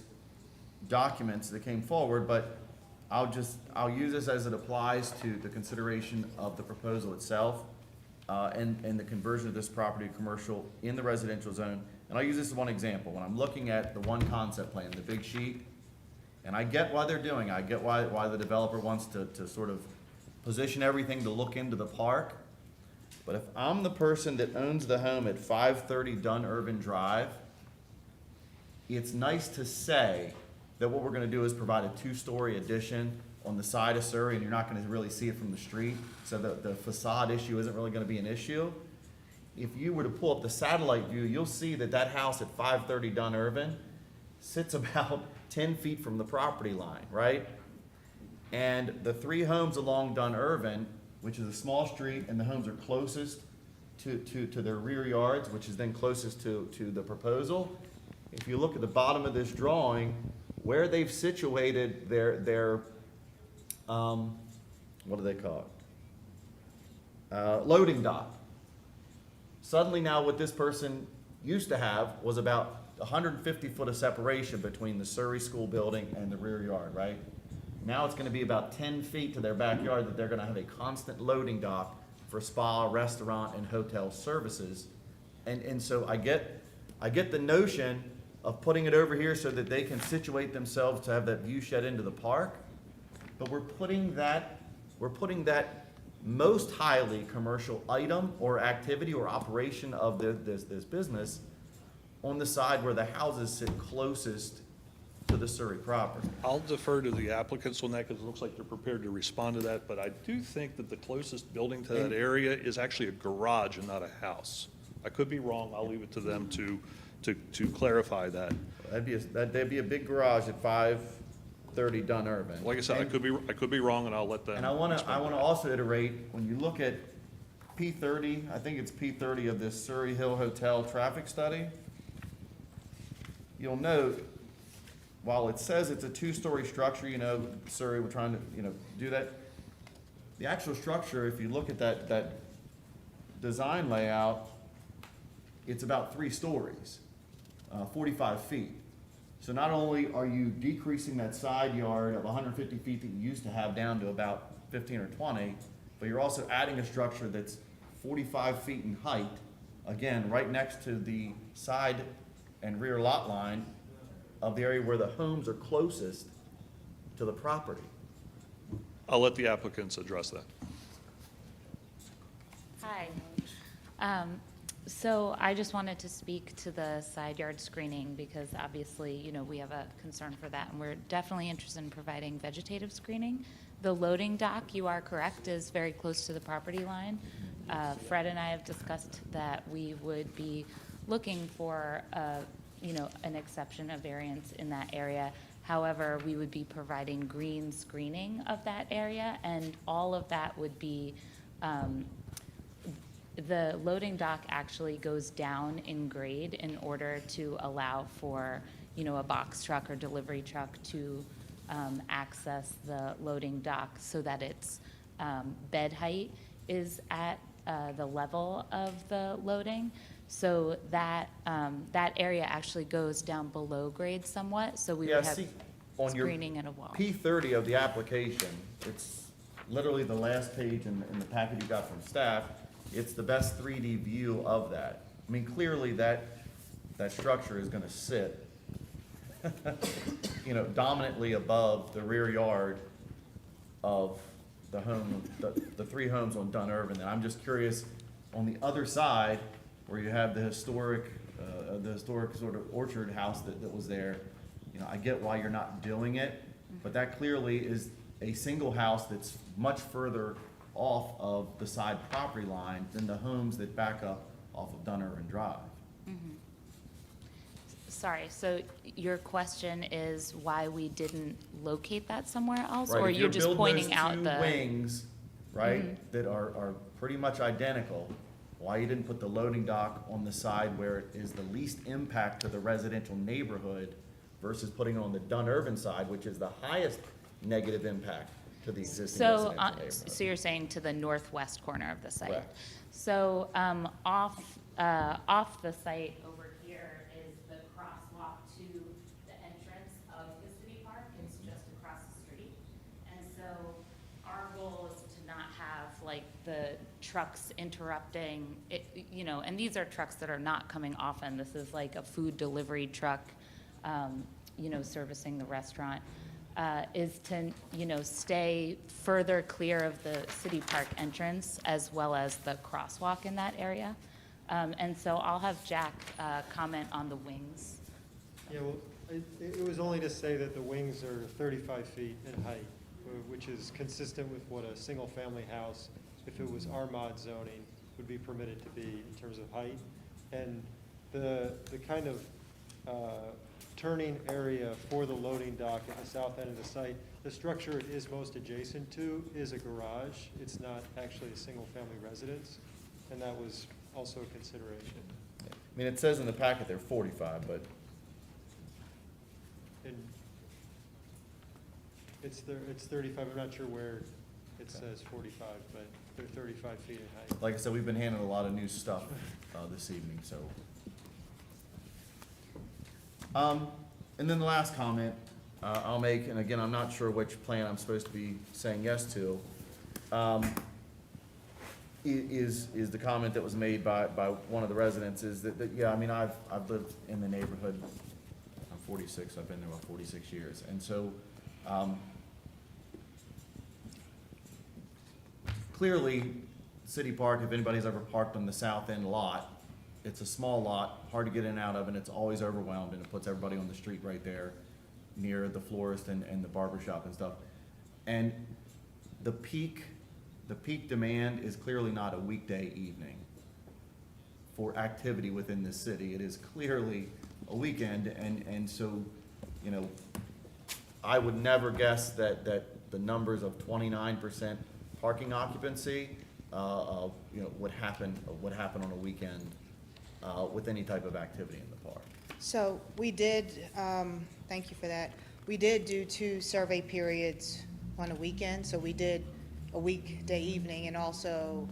documents that came forward, but I'll use this as it applies to the consideration of the proposal itself, and the conversion of this property to commercial in the residential zone. And I'll use this as one example. When I'm looking at the one concept plan, the big sheet, and I get why they're doing it. I get why the developer wants to sort of position everything to look into the park. But if I'm the person that owns the home at 530 Dunn Irvin Drive, it's nice to say that what we're gonna do is provide a 2-story addition on the side of Surrey, and you're not gonna really see it from the street, so the facade issue isn't really gonna be an issue. If you were to pull up the satellite view, you'll see that house at 530 Dunn Irvin sits about 10 feet from the property line, right? And the 3 homes along Dunn Irvin, which is a small street, and the homes are closest to their rear yards, which is then closest to the proposal. If you look at the bottom of this drawing, where they've situated their what do they call it? Loading dock. Suddenly now what this person used to have was about 150 foot of separation between the Surrey School building and the rear yard, right? Now it's gonna be about 10 feet to their backyard that they're gonna have a constant loading dock for spa, restaurant, and hotel services. And so I get I get the notion of putting it over here so that they can situate themselves to have that view shed into the park, but we're putting that most highly commercial item or activity or operation of this business on the side where the houses sit closest to the Surrey property. I'll defer to the applicants on that because it looks like they're prepared to respond to that, but I do think that the closest building to that area is actually a garage and not a house. I could be wrong. I'll leave it to them to clarify that. That'd be a big garage at 530 Dunurban. Like I said, I could be wrong, and I'll let them. And I want to also iterate, when you look at P30, I think it's P30 of this Surrey Hill Hotel traffic study, you'll note, while it says it's a two-story structure, Surrey, we're trying to, do that. The actual structure, if you look at that design layout, it's about 3 stories, 45 feet. So not only are you decreasing that side yard of 150 feet that you used to have down to about 15 or 20, but you're also adding a structure that's 45 feet in height, again, right next to the side and rear lot line of the area where the homes are closest to the property. I'll let the applicants address that. Hi. So I just wanted to speak to the side yard screening because obviously, we have a concern for that, and we're definitely interested in providing vegetative screening. The loading dock, you are correct, is very close to the property line. Fred and I have discussed that we would be looking for, an exception, a variance in that area. However, we would be providing green screening of that area, and all of that would be, the loading dock actually goes down in grade in order to allow for, a box truck or delivery truck to access the loading dock so that its bed height is at the level of the loading. So that area actually goes down below grade somewhat, so we would have on your screening and a wall. P30 of the application, it's literally the last page in the packet you got from staff. It's the best 3D view of that. I mean, clearly that structure is gonna sit, dominantly above the rear yard of the home, the 3 homes on Dunurban. And I'm just curious, on the other side, where you have the historic sort of orchard house that was there, I get why you're not doing it, but that clearly is a single house that's much further off of the side property line than the homes that back up off of Dunurban Drive. Sorry, so your question is why we didn't locate that somewhere else? Right, Or if you're just building pointing those out two the? wings, right, that are pretty much identical, why you didn't put the loading dock on the side where it is the least impact to the residential neighborhood versus putting it on the Dunurban side, which is the highest negative impact to the existing So, residential neighborhood. so you're saying to the northwest corner of the site? Correct. So, off the site over here is the crosswalk to the entrance of the city park. It's just across the street. And so our goal is to not have like the trucks interrupting, and these are trucks that are not coming often. This is like a food delivery truck, servicing the restaurant. Is to, stay further clear of the city park entrance as well as the crosswalk in that area. And so I'll have Jack comment on the wings. Yeah, well, it was only to say that the wings are 35 feet in height, which is consistent with what a single-family house, if it was RMOD zoning, would be permitted to be in terms of height. And the kind of turning area for the loading dock at the south end of the site, the structure it is most adjacent to is a garage. It's not actually a single-family residence, and that was also a consideration. I mean, it says in the packet they're 45, but And it's 35, I'm not sure where it says 45, but they're 35 feet in height. like I said, we've been handling a lot of new stuff this evening, so. And then the last comment I'll make, and again, I'm not sure which plan I'm supposed to be saying yes to. is the comment that was made by one of the residents, is that, yeah, I mean, I've lived in the neighborhood, I'm 46, I've been there about 46 years, and so, clearly, City Park, if anybody's ever parked on the south end lot, it's a small lot, hard to get in and out of, and it's always overwhelmed, and it puts everybody on the street right there near the florist and the barber shop and stuff. And the peak demand is clearly not a weekday evening for activity within the city. It is clearly a weekend, and so, you know, I would never guess that the numbers of 29% parking occupancy, you know, would happen on a weekend with any type of activity in the park. So we did, thank you for that. We did do 2 survey periods on a weekend. So we did a weekday evening and also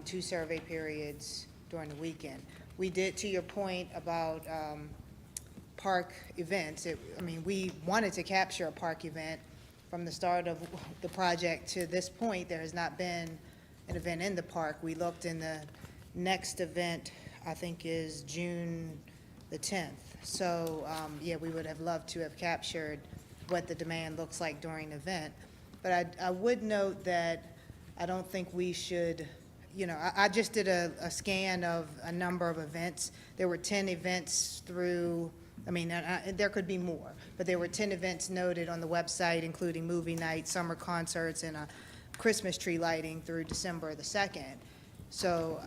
2 survey periods during the weekend. We did, to your point about park events, I mean, we wanted to capture a park event. From the start of the project to this point, there has not been an event in the park. We looked, in the next event, I think, is June the 10th. So, yeah, we would have loved to have captured what the demand looks like during the event. But I would note that I don't think we should, you know, I just did a scan of a number of events. There were 10 events through, I mean, there could be more, but there were 10 events noted on the website, including movie nights, summer concerts, and a Christmas tree lighting through December the 2nd. So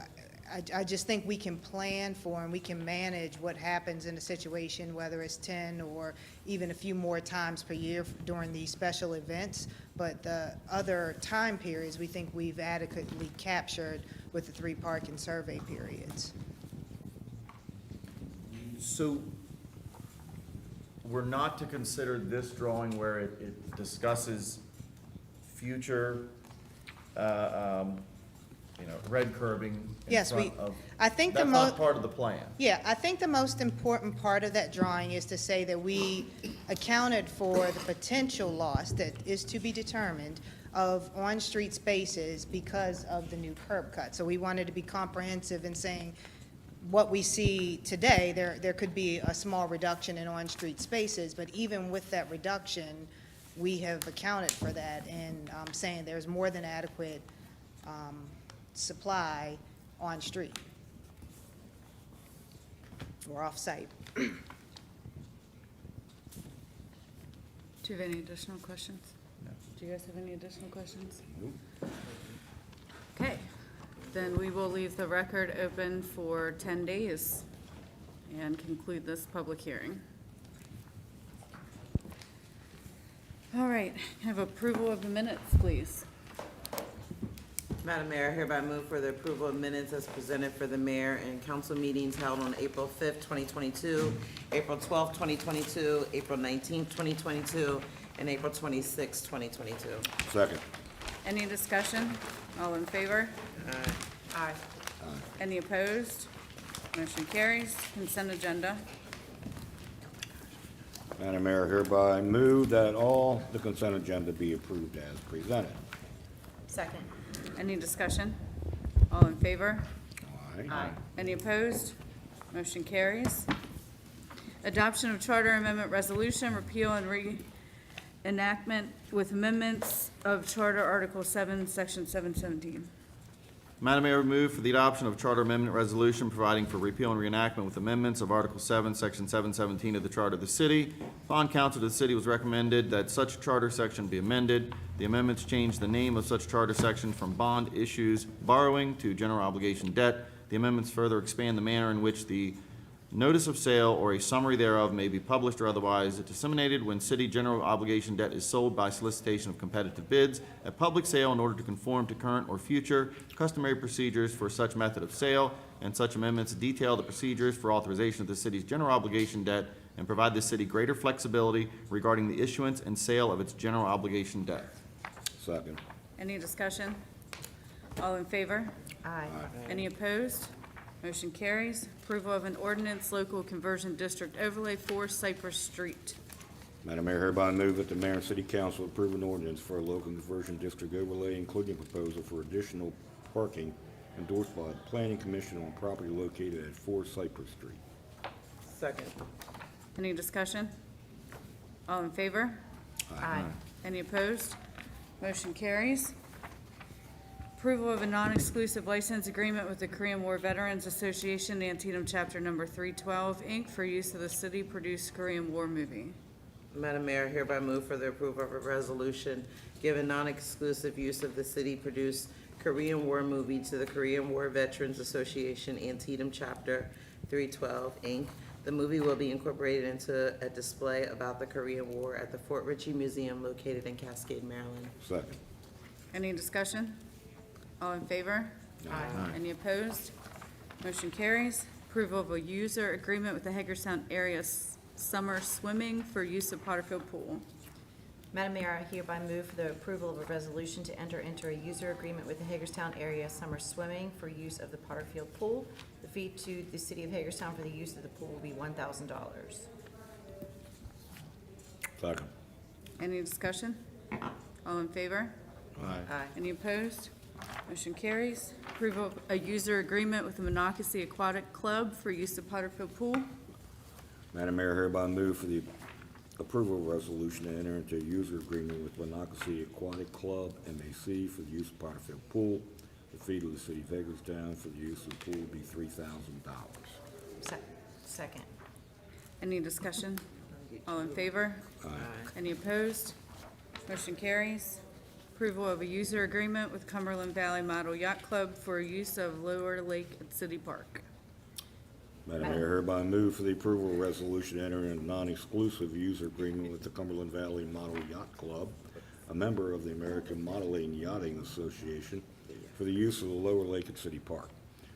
I just think we can plan for and we can manage what happens in a situation, whether it's 10 or even a few more times per year during these special events. But the other time periods, we think we've adequately captured with the 3 parking survey periods. So we're not to consider this drawing where it discusses future, you know, red curbing in Yes, front of. I think that's not part of the plan. Yeah, I think the most important part of that drawing is to say that we accounted for the potential loss that is to be determined of on-street spaces because of the new curb cut. So we wanted to be comprehensive in saying what we see today, there could be a small reduction in on-street spaces, but even with that reduction, we have accounted for that and saying there's more than adequate supply on-street or off-site. Do you have any additional questions? No. Do you guys have any additional questions? Nope. Okay, then we will leave the record open for 10 days and conclude this public hearing. All right, have approval of the minutes, please. Madam Mayor, I hereby move for the approval of minutes as presented for the mayor and council meetings held on April 5th, 2022, April 12th, 2022, April 19th, 2022, and April 26th, 2022. Second. Any discussion? All in favor? Aye. Any opposed? Motion carries. Consent agenda. Madam Mayor, hereby move that all the consent agenda be approved as presented. Second. Any discussion? All in favor? Aye. Any opposed? Motion carries. Adoption of Charter Amendment Resolution, repeal and reenactment with amendments of Charter Article 7, Section 717. Madam Mayor, move for the adoption of Charter Amendment Resolution providing for repeal and reenactment with amendments of Article 7, Section 717 of the Charter of the City. Upon council to the city was recommended that such charter section be amended. The amendments change the name of such charter section from bond issues borrowing to general obligation debt. The amendments further expand the manner in which the notice of sale or a summary thereof may be published or otherwise disseminated when city general obligation debt is sold by solicitation of competitive bids at public sale in order to conform to current or future customary procedures for such method of sale, and such amendments detail the procedures for authorization of the city's general obligation debt and provide the city greater flexibility regarding the issuance and sale of its general obligation debt. Second. Any discussion? All in favor? Aye. Any opposed? Motion carries. Approval of an ordinance, local conversion district overlay for Cypress Street. Madam Mayor, hereby move that the mayor and city council approve an ordinance for a local conversion district overlay, including proposal for additional parking endorsed by the Planning Commission on property located at 4 Cypress Street. Second. Any discussion? All in favor? Aye. Any opposed? Motion carries. Approval of a non-exclusive license agreement with the Korean War Veterans Association, Antietam Chapter Number 312, Inc., for use of the city-produced Korean War movie. Madam Mayor, I hereby move for the approval of a resolution giving non-exclusive use of the city-produced Korean War movie to the Korean War Veterans Association, Antietam Chapter 312, Inc. The movie will be incorporated into a display about the Korean War at the Fort Ritchie Museum located in Cascade, Maryland. Second. Any discussion? All in favor? Aye. Any opposed? Motion carries. Approval of a user agreement with the Hagerstown Area Summer Swimming for use of Potterfield Pool. Madam Mayor, I hereby move for the approval of a resolution to enter into a user agreement with the Hagerstown Area Summer Swimming for use of the Potterfield Pool. The fee to the city of Hagerstown for the use of the pool will be $1,000. Second. Any discussion? All in favor? Aye. Aye. Any opposed? Motion carries. Approval of a user agreement with the Monocacy Aquatic Club for use of Potterfield Pool. Madam Mayor, hereby move for the approval of resolution to enter into a user agreement with Monocacy Aquatic Club, MAC, for the use of Potterfield Pool. The fee to the city of Hagerstown for the use of the pool will be $3,000. Second. Any discussion? All in favor? Aye. Any opposed? Motion carries. Approval of a user agreement with Cumberland Valley Model Yacht Club for use of Lower Lake at City Park. Madam Mayor, hereby move for the approval of resolution to enter into a non-exclusive user agreement with the Cumberland Valley Model Yacht Club, a member of the American Modeling Yachting Association, for the use of the Lower Lake at City Park.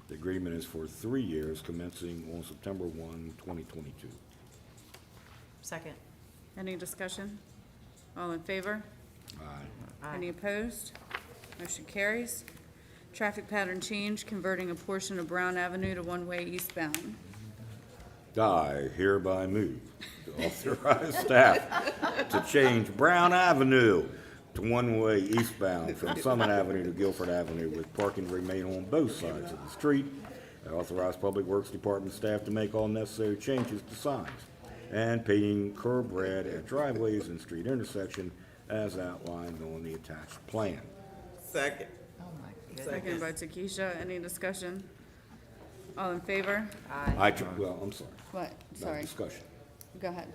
The agreement is for 3 years, commencing on September 1, 2022. Second. Any discussion? All in favor? Aye. Any opposed? Motion carries. Traffic pattern change, converting a portion of Brown Avenue to one-way eastbound. I hereby move to authorize staff to change Brown Avenue to one-way eastbound from Summit Avenue to Guilford Avenue, with parking to remain on both sides of the street. I authorize Public Works Department staff to make all necessary changes to signs and painting curb red at driveways and street intersection as outlined on the attached plan. Second. Oh, my Second by Takesha. Any discussion? All in favor? Well, I'm sorry. What? No Sorry. discussion. Go ahead.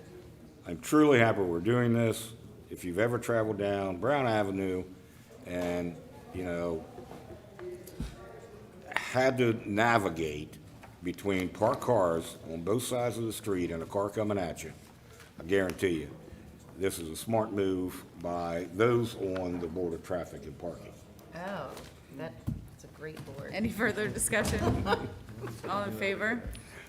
I'm truly happy we're doing this. If you've ever traveled down Brown Avenue and, had to navigate between parked cars on both sides of the street and a car coming at you, I guarantee you, this is a smart move by those on the Board of Traffic and Parking. Oh, that's a great board. Any further discussion? All in favor?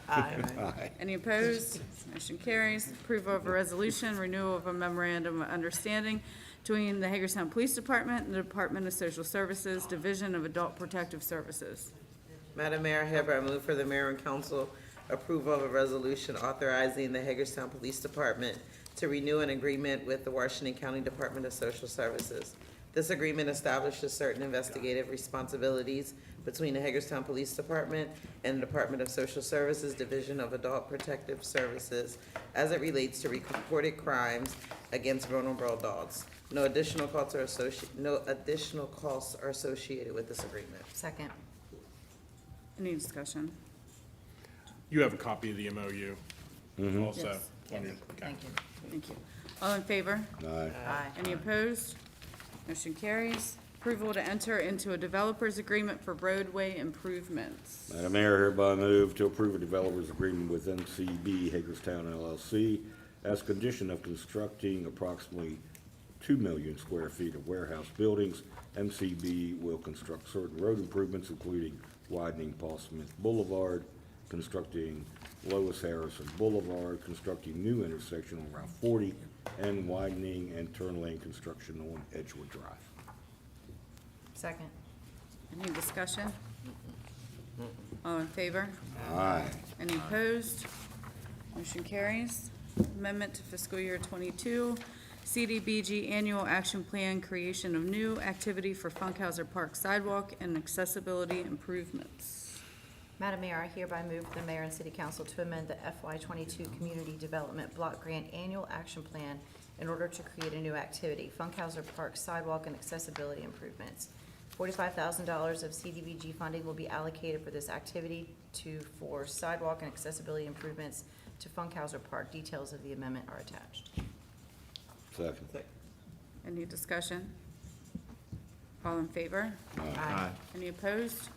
Aye. Any opposed? Motion carries. Approval of a resolution, renewal of a memorandum of understanding between the Hagerstown Police Department and the Department of Social Services, Division of Adult Protective Services. Madam Mayor, I hereby move for the mayor and council approval of a resolution authorizing the Hagerstown Police Department to renew an agreement with the Washington County Department of Social Services. This agreement establishes certain investigative responsibilities between the Hagerstown Police Department and the Department of Social Services, Division of Adult Protective Services, as it relates to reported crimes against vulnerable adults. No additional costs are associated with this agreement. Second. Any discussion? You have a copy of the MOU also? Yes. on your- Thank you. Thank you. All in favor? Aye. Aye. Any opposed? Motion carries. Approval to enter into a developer's agreement for roadway improvements. Madam Mayor, hereby move to approve a developer's agreement with MCB Hagerstown LLC as condition of constructing approximately 2 million square feet of warehouse buildings. MCB will construct certain road improvements, including widening Paul Smith Boulevard, constructing Lois Harrison Boulevard, constructing new intersection on Route 40, and widening and turn lane construction on Edgewood Drive. Second. Any discussion? All in favor? Aye. Any opposed? Motion carries. Amendment to fiscal year 22 CDBG Annual Action Plan, creation of new activity for Funkhouser Park Sidewalk and accessibility improvements. Madam Mayor, I hereby move for the mayor and city council to amend the FY22 Community Development Block Grant Annual Action Plan in order to create a new activity, Funkhouser Park Sidewalk and accessibility improvements. $45,000 of CDBG funding will be allocated for this activity for sidewalk and accessibility improvements to Funkhouser Park. Details of the amendment are attached. Second. Any discussion? All in favor? Aye. Any opposed?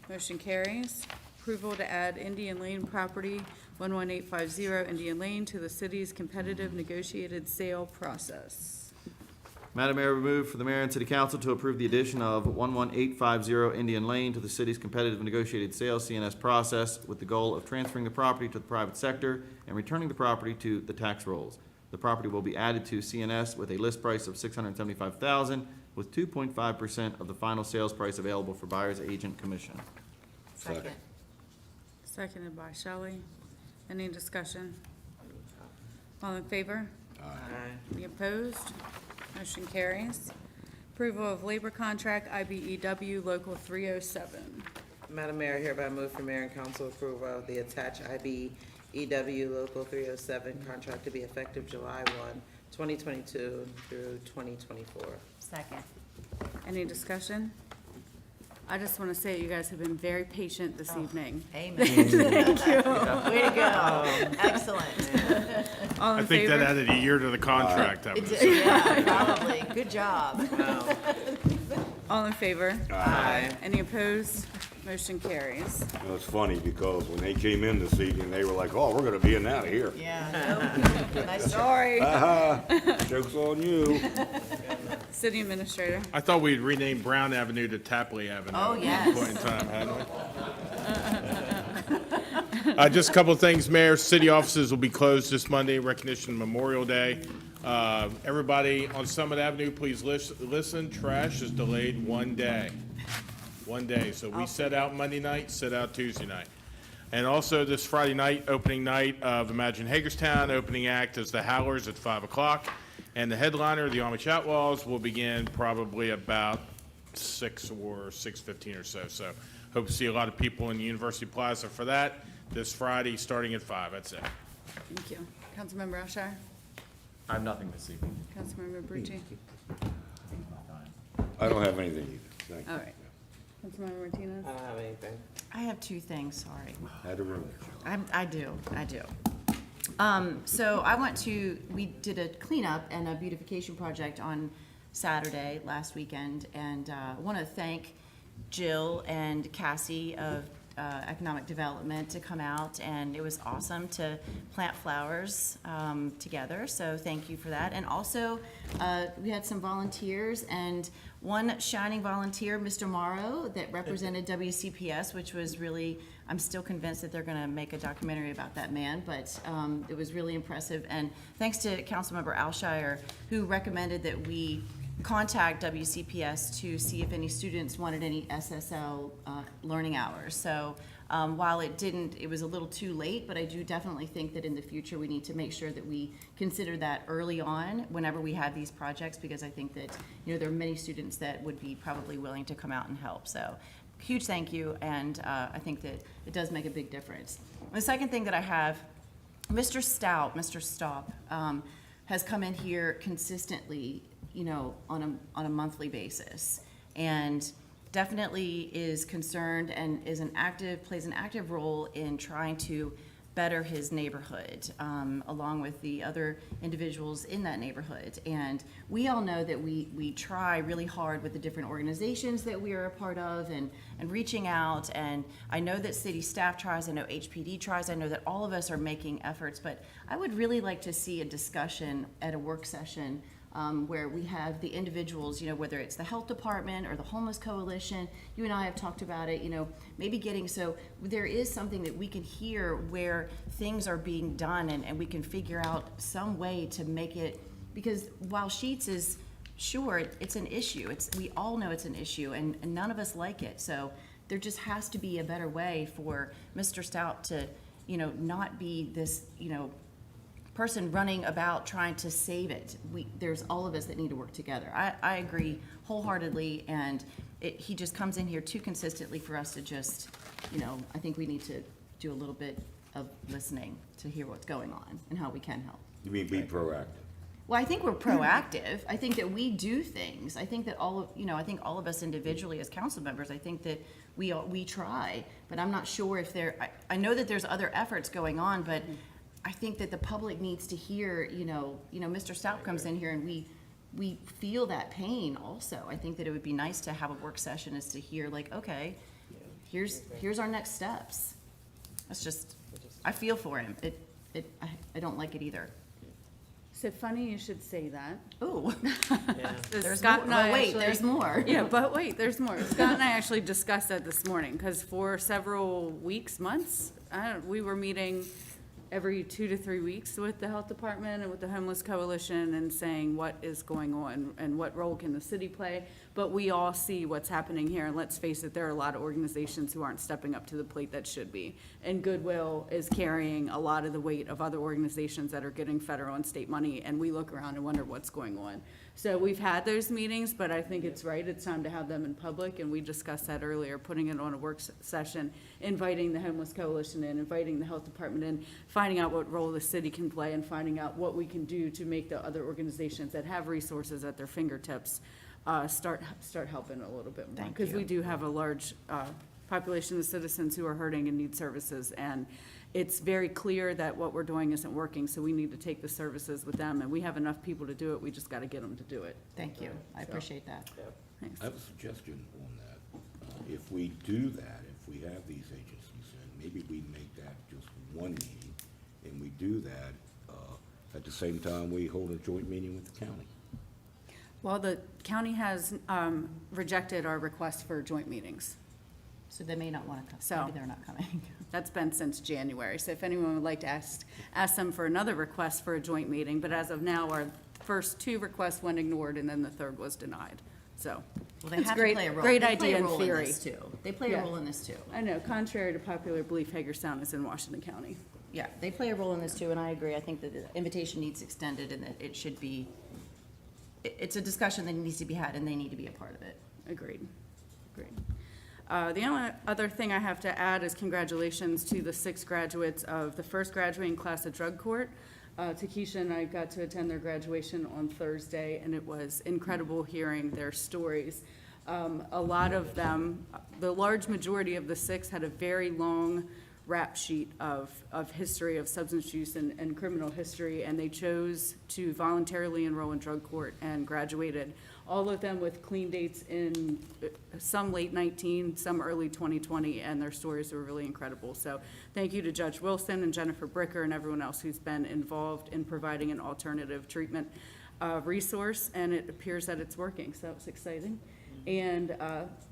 Motion carries. Approval to add Indian Lane property, 11850 Indian Lane, to the city's competitive negotiated sale process. Madam Mayor, we move for the mayor and city council to approve the addition of 11850 Indian Lane to the city's competitive negotiated sale CNS process with the goal of transferring the property to the private sector and returning the property to the tax rolls. The property will be added to CNS with a list price of $675,000 with 2.5% of the final sales price available for buyer's agent commission. Second. Seconded by Shelley. Any discussion? All in favor? Any opposed? Motion carries. Approval of labor contract, IBEW Local 307. Madam Mayor, I hereby move for mayor and council approval of the attached IBEW Local 307 contract to be effective July 1, 2022 through 2024. Second. Any discussion? I just want to say you guys have been very patient this evening. Amen. Thank you. Way to go. Excellent. All I in think that favor? added a year to the contract. having this. Yeah, probably. Good job. All in favor? Aye. Any opposed? Motion carries. You know, it's funny because when they came in this evening, they were like, oh, we're gonna be in out of here. Yeah. Nope. Nice job. Sorry. Joke's on you. City Administrator. I thought we'd rename Brown Avenue to Tapley Avenue. Oh, At yes. one point in time, hadn't we? Just a couple of things, Mayor. City offices will be closed this Monday, recognition of Memorial Day. Everybody on Summit Avenue, please listen. Trash is delayed one day. One day. So we set out Monday night, set out Tuesday night. And also this Friday night, opening night of Imagine Hagerstown. Opening act is the Howlers at 5 o'clock. And the headliner, the Amish Outlaws, will begin probably about 6 or 6:15 or so. So hope to see a lot of people in the University Plaza for that this Friday, starting at 5. That's it. Thank you. Councilmember Alshire? I have nothing this evening. Councilmember Brucci? I don't have anything either. Thank you. All right. Councilmember Martinez? I don't have anything. I have two things, sorry. Had a room. I do. We did a cleanup and a beautification project on Saturday, last weekend, and I want to thank Jill and Cassie of Economic Development to come out, and it was awesome to plant flowers together, so thank you for that. And also, we had some volunteers, and one shining volunteer, Mr. Morrow, that represented WCPS, which was really, I'm still convinced that they're going to make a documentary about that man, but it was really impressive. And thanks to Councilmember Alshire, who recommended that we contact WCPS to see if any students wanted any SSL learning hours. So while it was a little too late, but I do definitely think that in the future we need to make sure that we consider that early on whenever we have these projects, because I think that, there are many students that would be probably willing to come out and help. So huge thank you, and I think that it does make a big difference. The second thing that I have, Mr. Staub, has come in here consistently, on a monthly basis, and definitely is concerned and plays an active role in trying to better his neighborhood, along with the other individuals in that neighborhood. And we all know that we try really hard with the different organizations that we are a part of and reaching out. And I know that city staff tries, I know HPD tries, I know that all of us are making efforts, but I would really like to see a discussion at a work session where we have the individuals, whether it's the health department or the homeless coalition. You and I have talked about it, maybe so there is something that we can hear where things are being done, and we can figure out some way to make it, because while Sheets is, sure, it's an issue. We all know it's an issue, and none of us like it. So there just has to be a better way for Mr. Stout to, not be this, person running about trying to save it. There's all of us that need to work together. I agree wholeheartedly, and he just comes in here too consistently for us to just, I think we need to do a little bit of listening to hear what's going on and how we can help. You mean be proactive? Well, I think we're proactive. I think that we do things. I think that I think all of us individually as council members, I think that we try, but I'm not sure if I know that there's other efforts going on, but I think that the public needs to hear, Mr. Stout comes in here and we feel that pain also. I think that it would be nice to have a work session is to hear like, okay, here's our next steps. That's just, I feel for him. I don't like it either. So funny you should say that. Ooh. There's There's more. Yeah, but wait, there's more. Scott and I actually discussed that this morning, because for several weeks, months, we were meeting every 2 to 3 weeks with the health department and with the homeless coalition and saying what is going on and what role can the city play. But we all see what's happening here, and let's face it, there are a lot of organizations who aren't stepping up to the plate that should be. And Goodwill is carrying a lot of the weight of other organizations that are getting federal and state money, and we look around and wonder what's going on. So we've had those meetings, but I think it's right, it's time to have them in public, and we discussed that earlier, putting it on a work session, inviting the homeless coalition in, inviting the health department in, finding out what role the city can play, and finding out what we can do to make the other organizations that have resources at their fingertips start helping a little bit more. Because we do have a large population of citizens who are hurting and need services, and it's very clear that what we're doing isn't working, so we need to take the services with them, and we have enough people to do it, we just gotta get them to do it. Thank you. I appreciate that. Thanks. I have a suggestion on that. If we do that, if we have these agencies in, maybe we make that just one meeting, and we do that at the same time we hold a joint meeting with the county. Well, the county has rejected our request for joint meetings. So they may not want to come. So- Maybe they're not coming. That's been since January, so if anyone would like to ask them for another request for a joint meeting, but as of now, our first 2 requests went ignored, and then the third was denied, so. Well, they it's have great, to play a role. great They play idea a in role theory. this too. They play Yeah. a role in this too. I know, contrary to popular belief, Hagerstown is in Washington County. Yeah, they play a role in this too, and I agree. I think that the invitation needs extended and that it should be, it's a discussion that needs to be had and they need to be a part of it. Agreed. The only other thing I have to add is congratulations to the 6 graduates of the first graduating class of drug court. Takesha and I got to attend their graduation on Thursday, and it was incredible hearing their stories. A lot of them, the large majority of the 6 had a very long rap sheet of history of substance use and criminal history, and they chose to voluntarily enroll in drug court and graduated. All of them with clean dates in some late 19, some early 2020, and their stories were really incredible. So thank you to Judge Wilson and Jennifer Bricker and everyone else who's been involved in providing an alternative treatment resource, and it appears that it's working, so it's exciting. And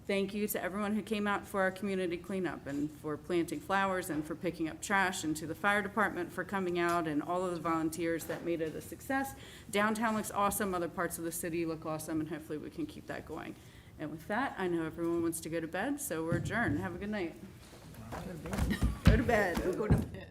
thank you to everyone who came out for our community cleanup and for planting flowers and for picking up trash, and to the fire department for coming out and all of the volunteers that made it a success. Downtown looks awesome, other parts of the city look awesome, and hopefully we can keep that going. And with that, I know everyone wants to go to bed, so we're adjourned. Have a good night. Go to bed. Go to bed. Go to bed.